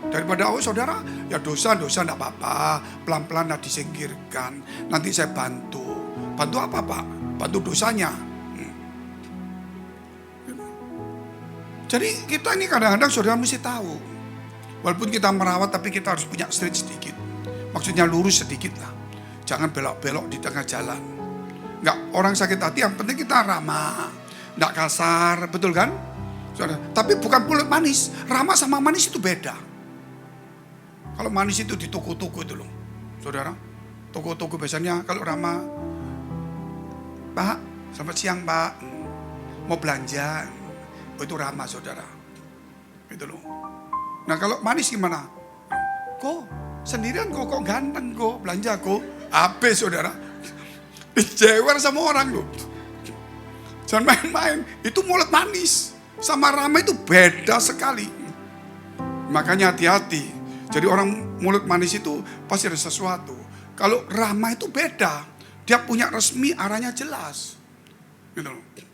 Daripada saudara, ya dosa-dosa gak apa-apa. Pelan-pelan lah disingkirkan. Nanti saya bantu. Bantu apa Pak? Bantu dosanya. Jadi kita ini kadang-kadang saudara mesti tahu. Walaupun kita merawat tapi kita harus punya straight sedikit. Maksudnya lurus sedikit lah. Jangan belok-belok di tengah jalan. Enggak, orang sakit hati yang penting kita ramah. Enggak kasar, betul kan? Saudara, tapi bukan mulut manis. Ramah sama manis itu beda. Kalau manis itu di toko-toko itu loh. Saudara, toko-toko biasanya kalau ramah. Pak, selamat siang Pak. Mau belanja. Itu ramah saudara. Itu loh. Nah kalau manis gimana? Kok sendirian kok ganteng kok belanja kok. Apa saudara? Dijewer sama orang loh. Jangan main-main. Itu mulut manis. Sama ramah itu beda sekali. Makanya hati-hati. Jadi orang mulut manis itu pasti ada sesuatu. Kalau ramah itu beda. Dia punya resmi, arahnya jelas. Gitu loh.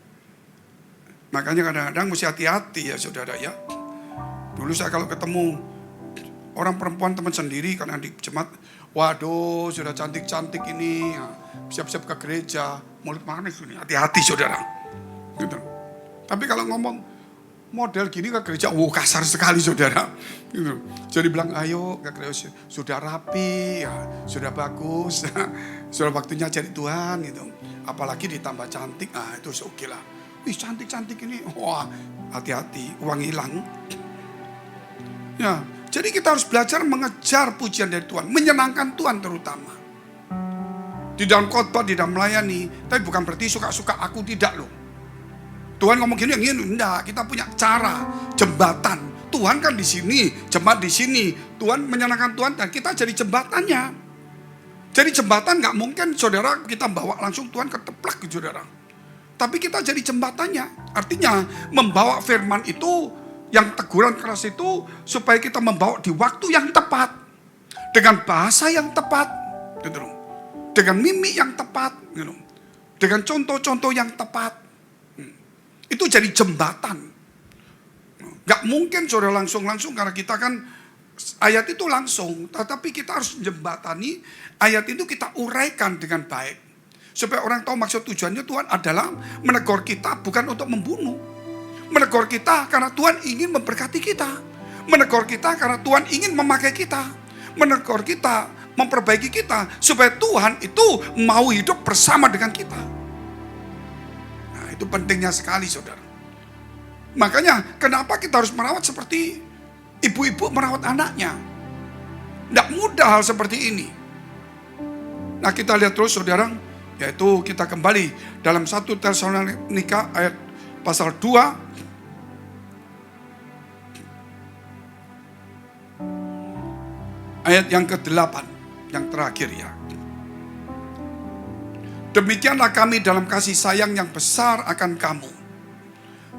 Makanya kadang-kadang mesti hati-hati ya saudara ya. Dulu saya kalau ketemu orang perempuan teman sendiri karena di jemaat, waduh sudah cantik-cantik ini, ya, siap-siap ke gereja, mulut manis ini, hati-hati saudara. Gitu. Tapi kalau ngomong model gini ke gereja, kasar sekali saudara. Gitu. Jadi bilang ayo ke gereja, sudah rapi, ya, sudah bagus, sudah waktunya cari Tuhan gitu. Apalagi ditambah cantik, itu oke lah. Wih cantik-cantik ini, wah hati-hati, uang hilang. Ya, jadi kita harus belajar mengejar pujian dari Tuhan, menyenangkan Tuhan terutama. Di dalam khotbah, di dalam melayani, tapi bukan berarti suka-suka aku tidak loh. Tuhan ngomong gini, yang ini enggak, kita punya cara, jembatan. Tuhan kan di sini, jemaat di sini. Tuhan menyenangkan Tuhan dan kita jadi jembatannya. Jadi jembatan nggak mungkin saudara kita bawa langsung Tuhan keteplak gitu saudara. Tapi kita jadi jembatannya. Artinya membawa firman itu, yang teguran keras itu, supaya kita membawa di waktu yang tepat. Dengan bahasa yang tepat. Gitu loh. Dengan mimik yang tepat. Gitu loh. Dengan contoh-contoh yang tepat. Itu jadi jembatan. Gak mungkin saudara langsung-langsung, karena kita kan ayat itu langsung. Tetapi kita harus jembatani, ayat itu kita uraikan dengan baik. Supaya orang tahu maksud tujuannya Tuhan adalah menegur kita bukan untuk membunuh. Menegur kita karena Tuhan ingin memberkati kita. Menegur kita karena Tuhan ingin memakai kita. Menegur kita, memperbaiki kita. Supaya Tuhan itu mau hidup bersama dengan kita. Nah itu pentingnya sekali saudara. Makanya kenapa kita harus merawat seperti ibu-ibu merawat anaknya. Tidak mudah hal seperti ini. Nah kita lihat terus saudara. Yaitu kita kembali dalam 1 Tesalonika ayat pasal 2. Ayat yang ke-8, yang terakhir ya. Demikianlah kami dalam kasih sayang yang besar akan kamu.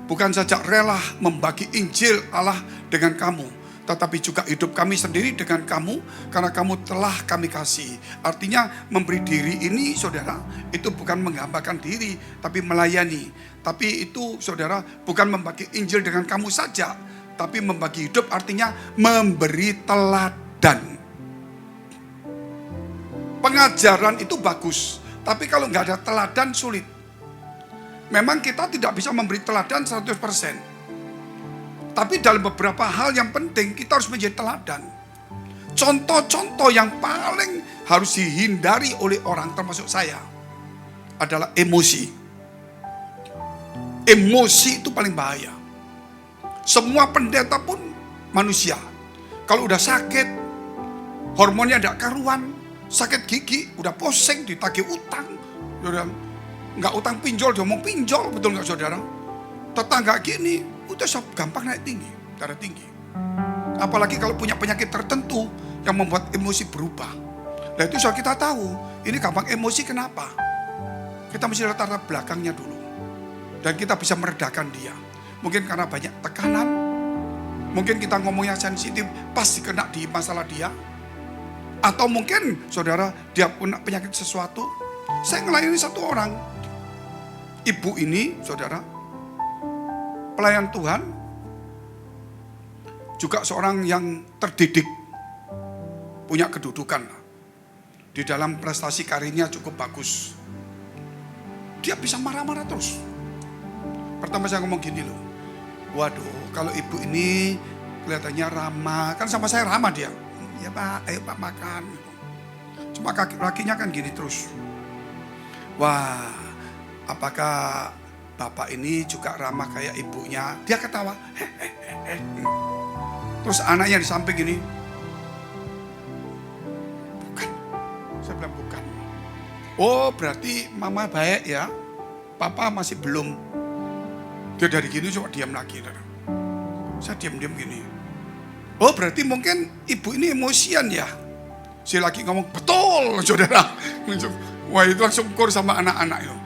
Bukan saja rela membagi Injil Allah dengan kamu, tetapi juga hidup kami sendiri dengan kamu, karena kamu telah kami kasih. Artinya memberi diri ini, saudara, itu bukan menghambakan diri, tapi melayani. Tapi itu, saudara, bukan membagi Injil dengan kamu saja, tapi membagi hidup artinya memberi teladan. Pengajaran itu bagus, tapi kalau nggak ada teladan sulit. Memang kita tidak bisa memberi teladan 100%. Tapi dalam beberapa hal yang penting kita harus menjadi teladan. Contoh-contoh yang paling harus dihindari oleh orang, termasuk saya, adalah emosi. Emosi itu paling bahaya. Semua pendeta pun manusia. Kalau udah sakit, hormonnya tidak karuan, sakit gigi, udah pusing, ditagih utang. Nggak utang pinjol, dia ngomong pinjol, betul nggak saudara? Tetangga gini, udah gampang naik tinggi, darah tinggi. Apalagi kalau punya penyakit tertentu yang membuat emosi berubah. Nah itu soal kita tahu, ini gampang emosi kenapa? Kita mesti lihat latar belakangnya dulu. Dan kita bisa meredakan dia. Mungkin karena banyak tekanan, mungkin kita ngomongnya sensitif, pasti kena di masalah dia. Atau mungkin saudara, dia punya penyakit sesuatu. Saya ngelayani satu orang. Ibu ini, saudara, pelayan Tuhan, juga seorang yang terdidik, punya kedudukan. Di dalam prestasi karirnya cukup bagus. Dia bisa marah-marah terus. Pertama saya ngomong gini loh, waduh kalau ibu ini kelihatannya ramah, kan sama saya ramah dia. Ya Pak, ayo Pak makan. Cuma kakinya kan gini terus. Wah, apakah bapak ini juga ramah kayak ibunya? Dia ketawa. Terus anaknya di samping gini. Bukan. Saya bilang bukan. Oh berarti mama baik ya. Papa masih belum. Dia dari gini cuma diam lagi. Saya diam-diam gini. Oh berarti mungkin ibu ini emosian ya. Si laki ngomong betul saudara. Wah itu langsung kur sama anak-anak itu.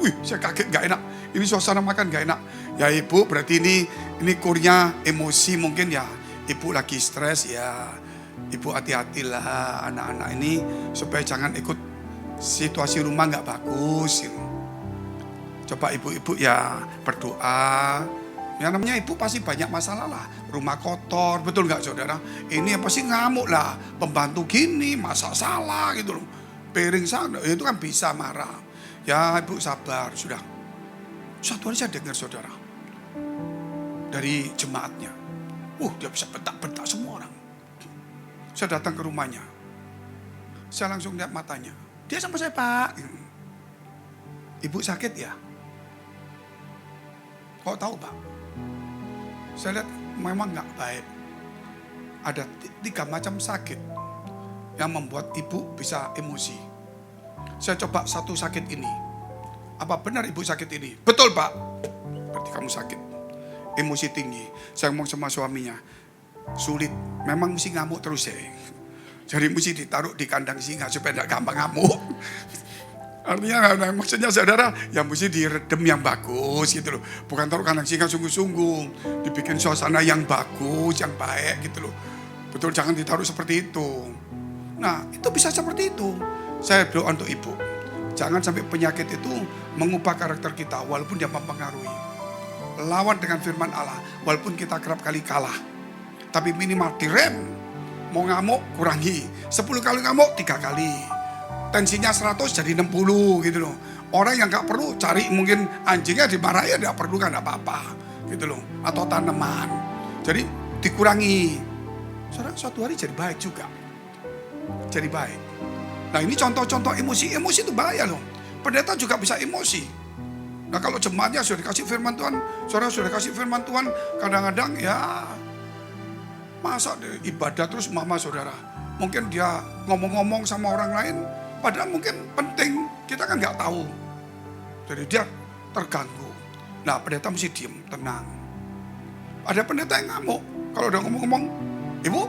Wih saya kaget gak enak. Ini suasana makan gak enak. Ya ibu berarti ini kurnya emosi mungkin ya. Ibu lagi stres ya. Ibu hati-hatilah anak-anak ini supaya jangan ikut situasi rumah gak bagus. Gitu. Coba ibu-ibu ya berdoa. Ya namanya ibu pasti banyak masalah lah. Rumah kotor, betul gak saudara? Ini pasti ngamuk lah. Pembantu gini, masak salah gitu loh. Piring sana, itu kan bisa marah. Ya ibu sabar, sudah. Satu hari saya dengar saudara. Dari jemaatnya. Dia bisa bentak-bentak semua orang. Saya datang ke rumahnya. Saya langsung lihat matanya. Dia sama saya, Pak. Ibu sakit ya? Kok tahu Pak? Saya lihat memang gak baik. Ada 3 macam sakit yang membuat ibu bisa emosi. Saya coba satu sakit ini. Apa benar ibu sakit ini? Betul Pak. Berarti kamu sakit. Emosi tinggi. Saya ngomong sama suaminya. Sulit. Memang mesti ngamuk terus ya. Jadi mesti ditaruh di kandang singa supaya tidak gampang ngamuk. Artinya maksudnya saudara yang mesti diredem yang bagus gitu loh. Bukan taruh kandang singa sungguh-sungguh. Dibikin suasana yang bagus, yang baik gitu loh. Betul jangan ditaruh seperti itu. Nah itu bisa seperti itu. Saya doa untuk ibu. Jangan sampai penyakit itu mengubah karakter kita walaupun dia mempengaruhi. Lawan dengan firman Allah walaupun kita kerap kali kalah. Tapi minimal direm. Mau ngamuk kurangi. 10 kali ngamuk 3 kali. Tensinya 100 jadi 60 gitu loh. Orang yang gak perlu cari mungkin anjingnya dimarahin ya gak perlu kan apa-apa gitu loh. Atau tanaman. Jadi dikurangi. Saudara suatu hari jadi baik juga. Jadi baik. Nah ini contoh-contoh emosi. Emosi itu bahaya loh. Pendeta juga bisa emosi. Nah kalau jemaatnya sudah dikasih firman Tuhan. Saudara sudah dikasih firman Tuhan. Kadang-kadang ya masa ibadah terus mama saudara. Mungkin dia ngomong-ngomong sama orang lain. Padahal mungkin penting, kita kan nggak tahu. Jadi dia terganggu. Nah pendeta mesti diem, tenang. Ada pendeta yang ngamuk. Kalau udah ngomong-ngomong, ibu,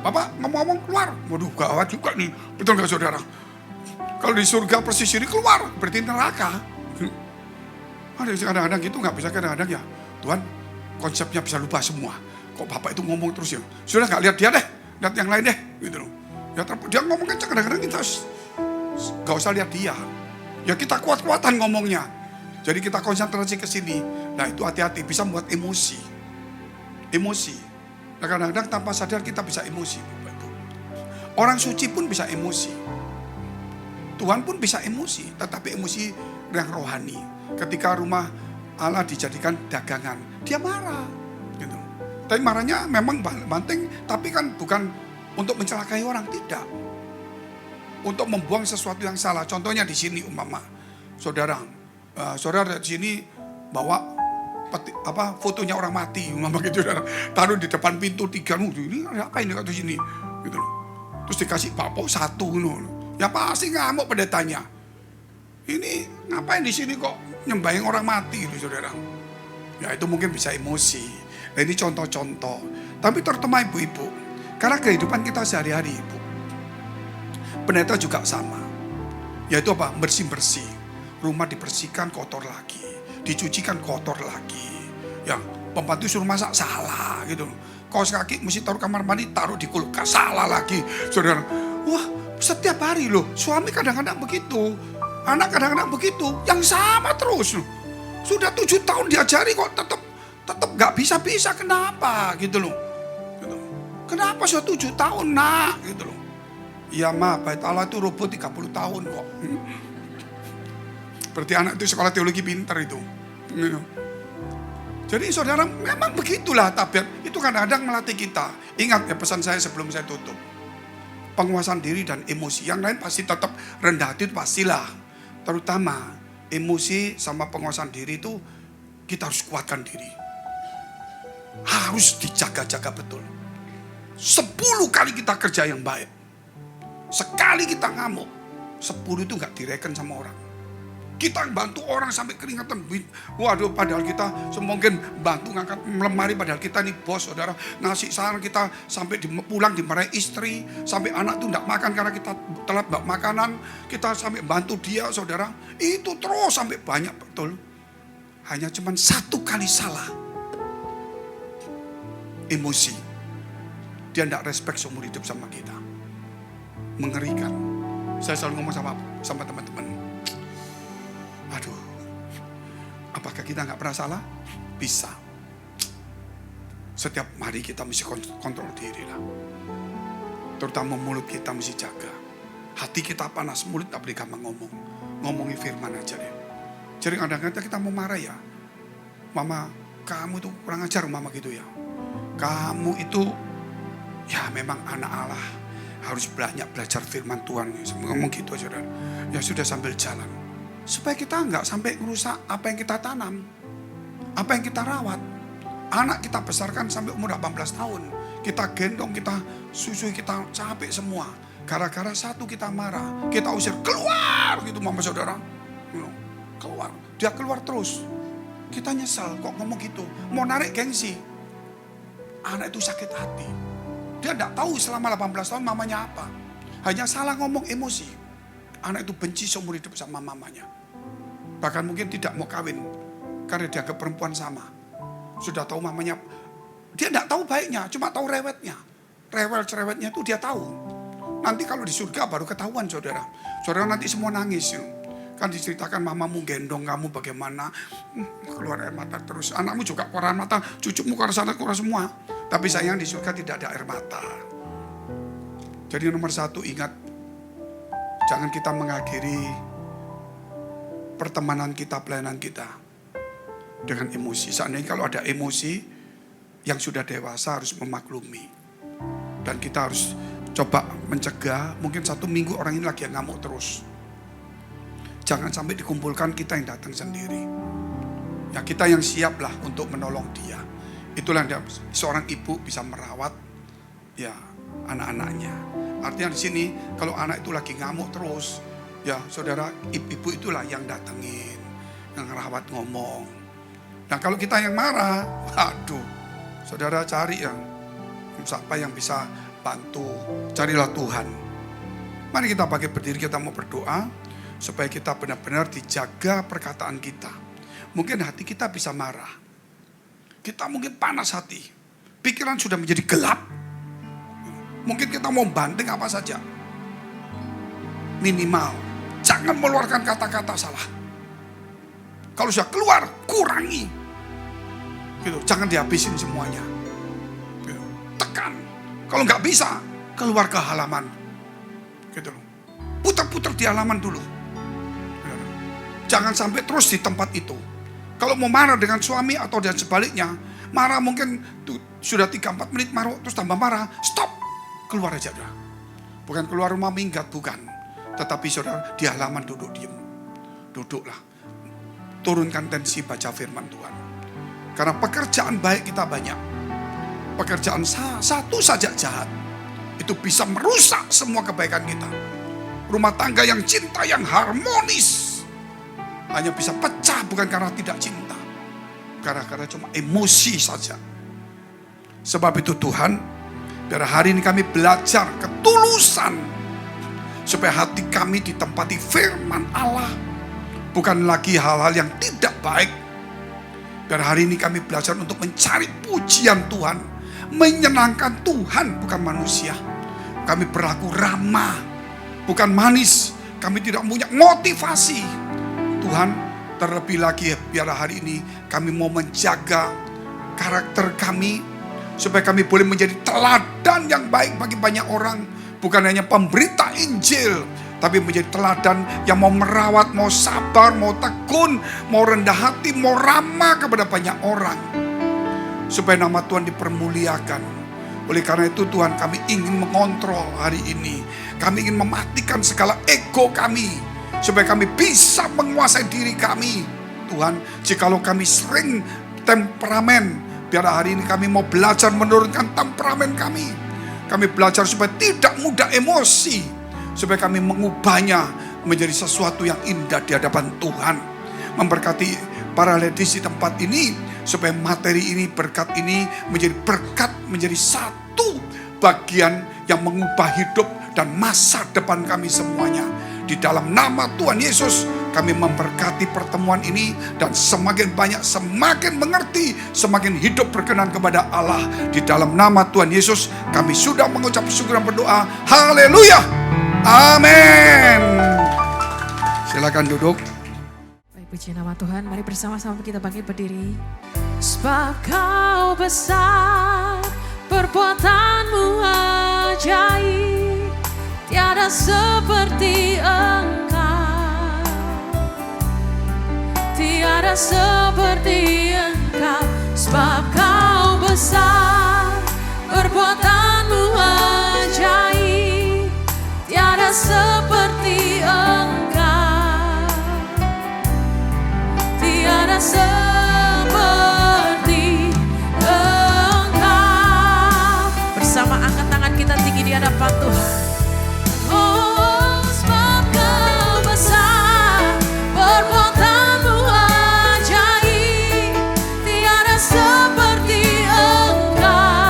bapak ngomong-ngomong keluar. Waduh gawat juga nih, betul nggak saudara? Kalau di surga pesisir keluar, berarti neraka. Ada kadang-kadang gitu nggak bisa, kadang-kadang ya Tuhan konsepnya bisa lupa semua. Kok Bapak itu ngomong terus ya? Sudah nggak lihat dia deh, lihat yang lain deh, gitu loh. Ya dia ngomong kan kadang-kadang kita nggak usah lihat dia. Ya kita kuat-kuatan ngomongnya. Jadi kita konsentrasi ke sini. Nah itu hati-hati, bisa membuat emosi. Emosi. Nah, kadang-kadang tanpa sadar kita bisa emosi. Orang suci pun bisa emosi. Tuhan pun bisa emosi, tetapi emosi yang rohani. Ketika rumah Allah dijadikan dagangan, dia marah. Gitu. Tapi marahnya memang banting, tapi kan bukan untuk mencelakai orang, tidak. Untuk membuang sesuatu yang salah. Contohnya di sini umpama, saudara di sini bawa fotonya orang mati, umpama gitu, saudara. Taruh di depan pintu 3, ini apa ini di sini, gitu loh. Terus dikasih bakpao 1, ya pasti ngamuk pendetanya. Ini ngapain di sini kok nyembahin orang mati, gitu, saudara. Ya itu mungkin bisa emosi. Nah, ini contoh-contoh. Tapi terutama ibu-ibu, karena kehidupan kita sehari-hari, ibu, pendeta juga sama. Yaitu apa? Bersih-bersih. Rumah dibersihkan, kotor lagi. Dicucikan, kotor lagi. Ya, pembantu suruh masak, salah gitu. Kaos kaki mesti taruh kamar mandi, taruh di kulkas, salah lagi. Saudara, wah setiap hari loh. Suami kadang-kadang begitu. Anak kadang-kadang begitu. Yang sama terus. Sudah 7 tahun diajari kok tetap gak bisa-bisa. Kenapa gitu loh. Gitu. Kenapa sudah 7 tahun nak gitu loh. Iya ma, bait Allah itu roboh 30 tahun kok. Berarti anak itu sekolah teologi pintar itu. Gitu. Jadi saudara memang begitulah tabiat. Itu kadang-kadang melatih kita. Ingat ya pesan saya sebelum saya tutup. Penguasaan diri dan emosi. Yang lain pasti tetap rendah hati itu pastilah. Terutama emosi sama penguasaan diri itu kita harus kuatkan diri. Harus dijaga-jaga betul. 10 kali kita kerja yang baik. Sekali kita ngamuk, 10 itu gak direken sama orang. Kita bantu orang sampai keringatan. Waduh, padahal kita semungkin bantu ngangkat lemari, padahal kita nih bos, saudara. Ngasih saran kita sampai pulang dimarahi istri. Sampai anak tuh gak makan karena kita telat bawa makanan. Kita sampai bantu dia, saudara. Itu terus sampai banyak betul. Hanya cuman 1 kali salah. Emosi. Dia gak respect seumur hidup sama kita. Mengerikan. Saya selalu ngomong sama teman-teman. Aduh, apakah kita nggak pernah salah? Bisa. Setiap hari kita mesti kontrol diri lah. Terutama mulut kita mesti jaga. Hati kita panas, mulut tak boleh gampang ngomong. Ngomongin firman aja deh. Jadi kadang-kadang kita mau marah ya. Mama, kamu itu kurang ajar mama gitu ya. Kamu itu ya memang anak Allah. Harus banyak belajar firman Tuhan. Ngomong gitu aja. Ya sudah sambil jalan. Supaya kita nggak sampai merusak apa yang kita tanam. Apa yang kita rawat. Anak kita besarkan sampai umur 18 tahun. Kita gendong, kita susui, kita capek semua. Gara-gara satu kita marah. Kita usir, keluar gitu mama saudara. Keluar. Dia keluar terus. Kita nyesel kok ngomong gitu. Mau narik gengsi. Anak itu sakit hati. Dia tidak tahu selama 18 tahun mamanya apa. Hanya salah ngomong emosi. Anak itu benci seumur hidup sama mamanya. Bahkan mungkin tidak mau kawin. Karena dia ke perempuan sama. Sudah tahu mamanya. Dia tidak tahu baiknya. Cuma tahu rewetnya. Rewel-cerewetnya itu dia tahu. Nanti kalau di surga baru ketahuan saudara. Saudara nanti semua nangis. Kan diceritakan mamamu gendong kamu bagaimana. Keluar air mata terus. Anakmu juga keluar air mata. Cucumu keluar sana keluar semua. Tapi sayang di surga tidak ada air mata. Jadi nomor 1 ingat. Jangan kita mengakhiri pertemanan kita, pelayanan kita dengan emosi. Seandainya kalau ada emosi, yang sudah dewasa harus memaklumi. Dan kita harus coba mencegah, mungkin 1 minggu orang ini lagi yang ngamuk terus. Jangan sampai dikumpulkan kita yang datang sendiri. Ya kita yang siaplah untuk menolong dia. Itulah yang seorang ibu bisa merawat ya anak-anaknya. Artinya di sini kalau anak itu lagi ngamuk terus, ya saudara ibu itulah yang datengin, yang ngerawat ngomong. Nah kalau kita yang marah, aduh, saudara cari yang siapa yang bisa bantu, carilah Tuhan. Mari kita pakai berdiri, kita mau berdoa supaya kita benar-benar dijaga perkataan kita. Mungkin hati kita bisa marah. Kita mungkin panas hati. Pikiran sudah menjadi gelap. Mungkin kita mau banting apa saja. Minimal, jangan mengeluarkan kata-kata salah. Kalau sudah keluar, kurangi. Gitu, jangan dihabisin semuanya. Gitu, tekan. Kalau nggak bisa, keluar ke halaman. Gitu loh. Putar-putar di halaman dulu. Jangan sampai terus di tempat itu. Kalau mau marah dengan suami atau dan sebaliknya, marah mungkin sudah 3-4 menit marah, terus tambah marah, stop, keluar aja dah. Bukan keluar rumah minggat, bukan. Tetapi saudara di halaman duduk diam. Duduklah. Turunkan tensi baca firman Tuhan. Karena pekerjaan baik kita banyak. Pekerjaan satu saja jahat. Itu bisa merusak semua kebaikan kita. Rumah tangga yang cinta, yang harmonis, hanya bisa pecah bukan karena tidak cinta. Karena cuma emosi saja. Sebab itu Tuhan, biar hari ini kami belajar ketulusan. Supaya hati kami ditempati firman Allah. Bukan lagi hal-hal yang tidak baik. Biar hari ini kami belajar untuk mencari pujian Tuhan. Menyenangkan Tuhan, bukan manusia. Kami berlaku ramah, bukan manis. Kami tidak punya motivasi. Tuhan, terlebih lagi biar hari ini kami mau menjaga karakter kami. Supaya kami boleh menjadi teladan yang baik bagi banyak orang. Bukan hanya pemberita Injil, tapi menjadi teladan yang mau merawat, mau sabar, mau tekun, mau rendah hati, mau ramah kepada banyak orang. Supaya nama Tuhan dipermuliakan. Oleh karena itu Tuhan, kami ingin mengontrol hari ini. Kami ingin mematikan segala ego kami. Supaya kami bisa menguasai diri kami. Tuhan, jikalau kami sering temperamen, biar hari ini kami mau belajar menurunkan temperamen kami. Kami belajar supaya tidak mudah emosi. Supaya kami mengubahnya menjadi sesuatu yang indah di hadapan Tuhan. Memberkati para ladies di tempat ini. Supaya materi ini, berkat ini menjadi berkat, menjadi satu bagian yang mengubah hidup dan masa depan kami semuanya. Di dalam nama Tuhan Yesus kami memberkati pertemuan ini. Dan semakin banyak, semakin mengerti, semakin hidup berkenan kepada Allah. Di dalam nama Tuhan Yesus kami sudah mengucap syukur dan berdoa. Haleluya. Amin. Silakan duduk. Baik, puji nama Tuhan. Mari bersama-sama kita bangkit berdiri. Sebab kau besar, perbuatanmu ajaib, tiada seperti Engkau, tiada seperti Engkau. Sebab kau besar, perbuatanmu ajaib, tiada seperti Engkau, tiada seperti Engkau. Bersama angkat tangan kita tinggi di hadapan Tuhan. Oh, sebab kau besar, perbuatanmu ajaib, tiada seperti Engkau,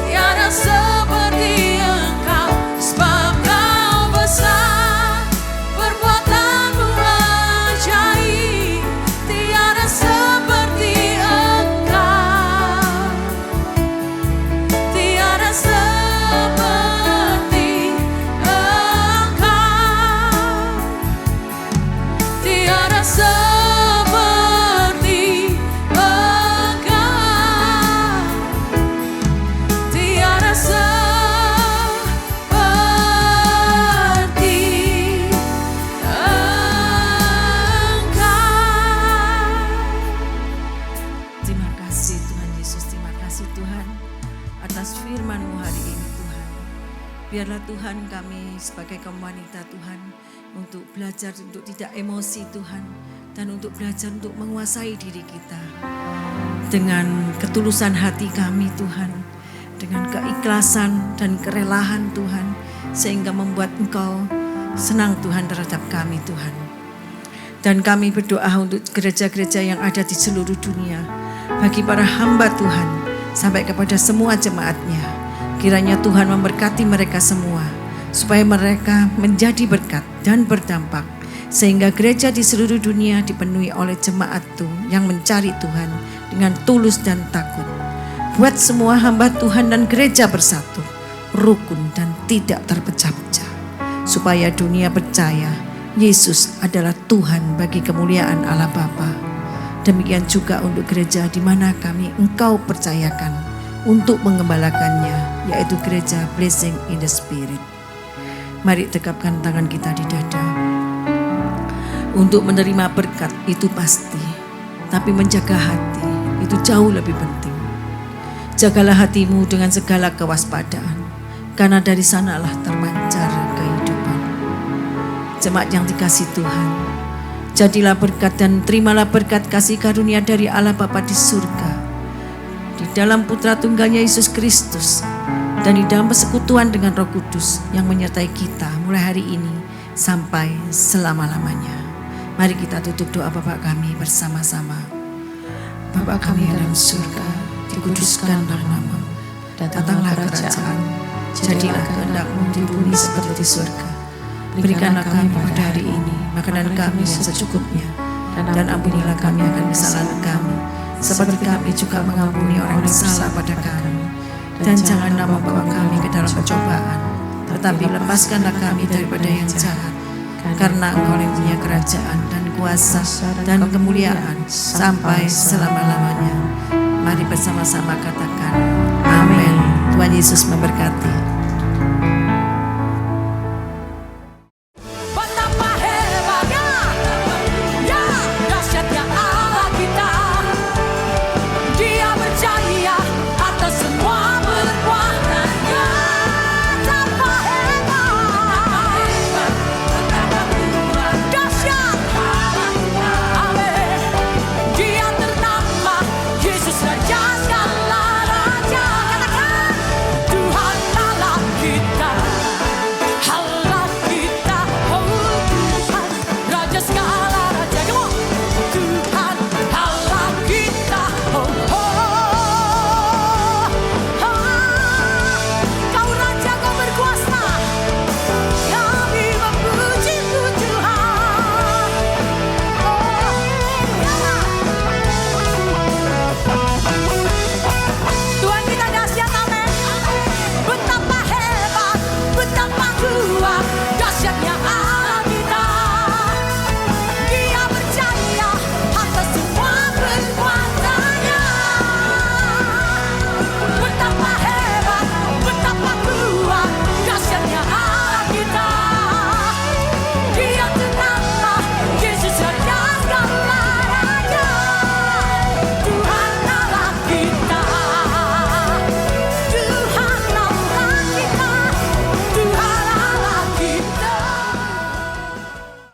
tiada seperti Engkau. Sebab kau besar, perbuatanmu ajaib, tiada seperti Engkau, tiada seperti Engkau, tiada seperti Engkau, tiada seperti Engkau. Terima kasih Tuhan Yesus, terima kasih Tuhan atas firman-Mu hari ini Tuhan. Biarlah Tuhan kami sebagai kaum wanita Tuhan untuk belajar untuk tidak emosi Tuhan. Dan untuk belajar untuk menguasai diri kita. Dengan ketulusan hati kami Tuhan. Dengan keikhlasan dan kerelaan Tuhan. Sehingga membuat Engkau senang Tuhan terhadap kami Tuhan. Dan kami berdoa untuk gereja-gereja yang ada di seluruh dunia. Bagi para hamba Tuhan. Sampai kepada semua jemaatnya. Kiranya Tuhan memberkati mereka semua, supaya mereka menjadi berkat dan berdampak, sehingga gereja di seluruh dunia dipenuhi oleh jemaat Tuhan yang mencari Tuhan dengan tulus dan takut. Buat semua hamba Tuhan dan gereja bersatu, rukun dan tidak terpecah-pecah, supaya dunia percaya Yesus adalah Tuhan bagi kemuliaan Allah Bapa. Demikian juga untuk gereja di mana kami Engkau percayakan untuk mengembalakannya, yaitu gereja Blessing in the Spirit. Mari tegapkan tangan kita di dada. Untuk menerima berkat itu pasti, tapi menjaga hati itu jauh lebih penting. Jagalah hatimu dengan segala kewaspadaan, karena dari sanalah terpancar kehidupan. Jemaat yang dikasihi Tuhan, jadilah berkat dan terimalah berkat kasih karunia dari Allah Bapa di surga, di dalam Putra Tunggalnya Yesus Kristus, dan di dalam persekutuan dengan Roh Kudus yang menyertai kita mulai hari ini sampai selama-lamanya. Mari kita tutup doa Bapa kami bersama-sama. Bapa kami dalam surga, dikuduskanlah namamu, datanglah kerajaan, jadilah kehendak-Mu di bumi seperti di surga. Berikanlah kami pada hari ini makanan kami yang secukupnya, dan ampunilah kami akan kesalahan kami, seperti kami juga mengampuni orang yang bersalah pada kami. Dan janganlah membawa kami ke dalam pencobaan, tetapi lepaskanlah kami daripada yang jahat. Karena Engkau yang punya kerajaan dan kuasa dan kemuliaan sampai selama-lamanya. Mari bersama-sama katakan, Amin. Tuhan Yesus memberkati.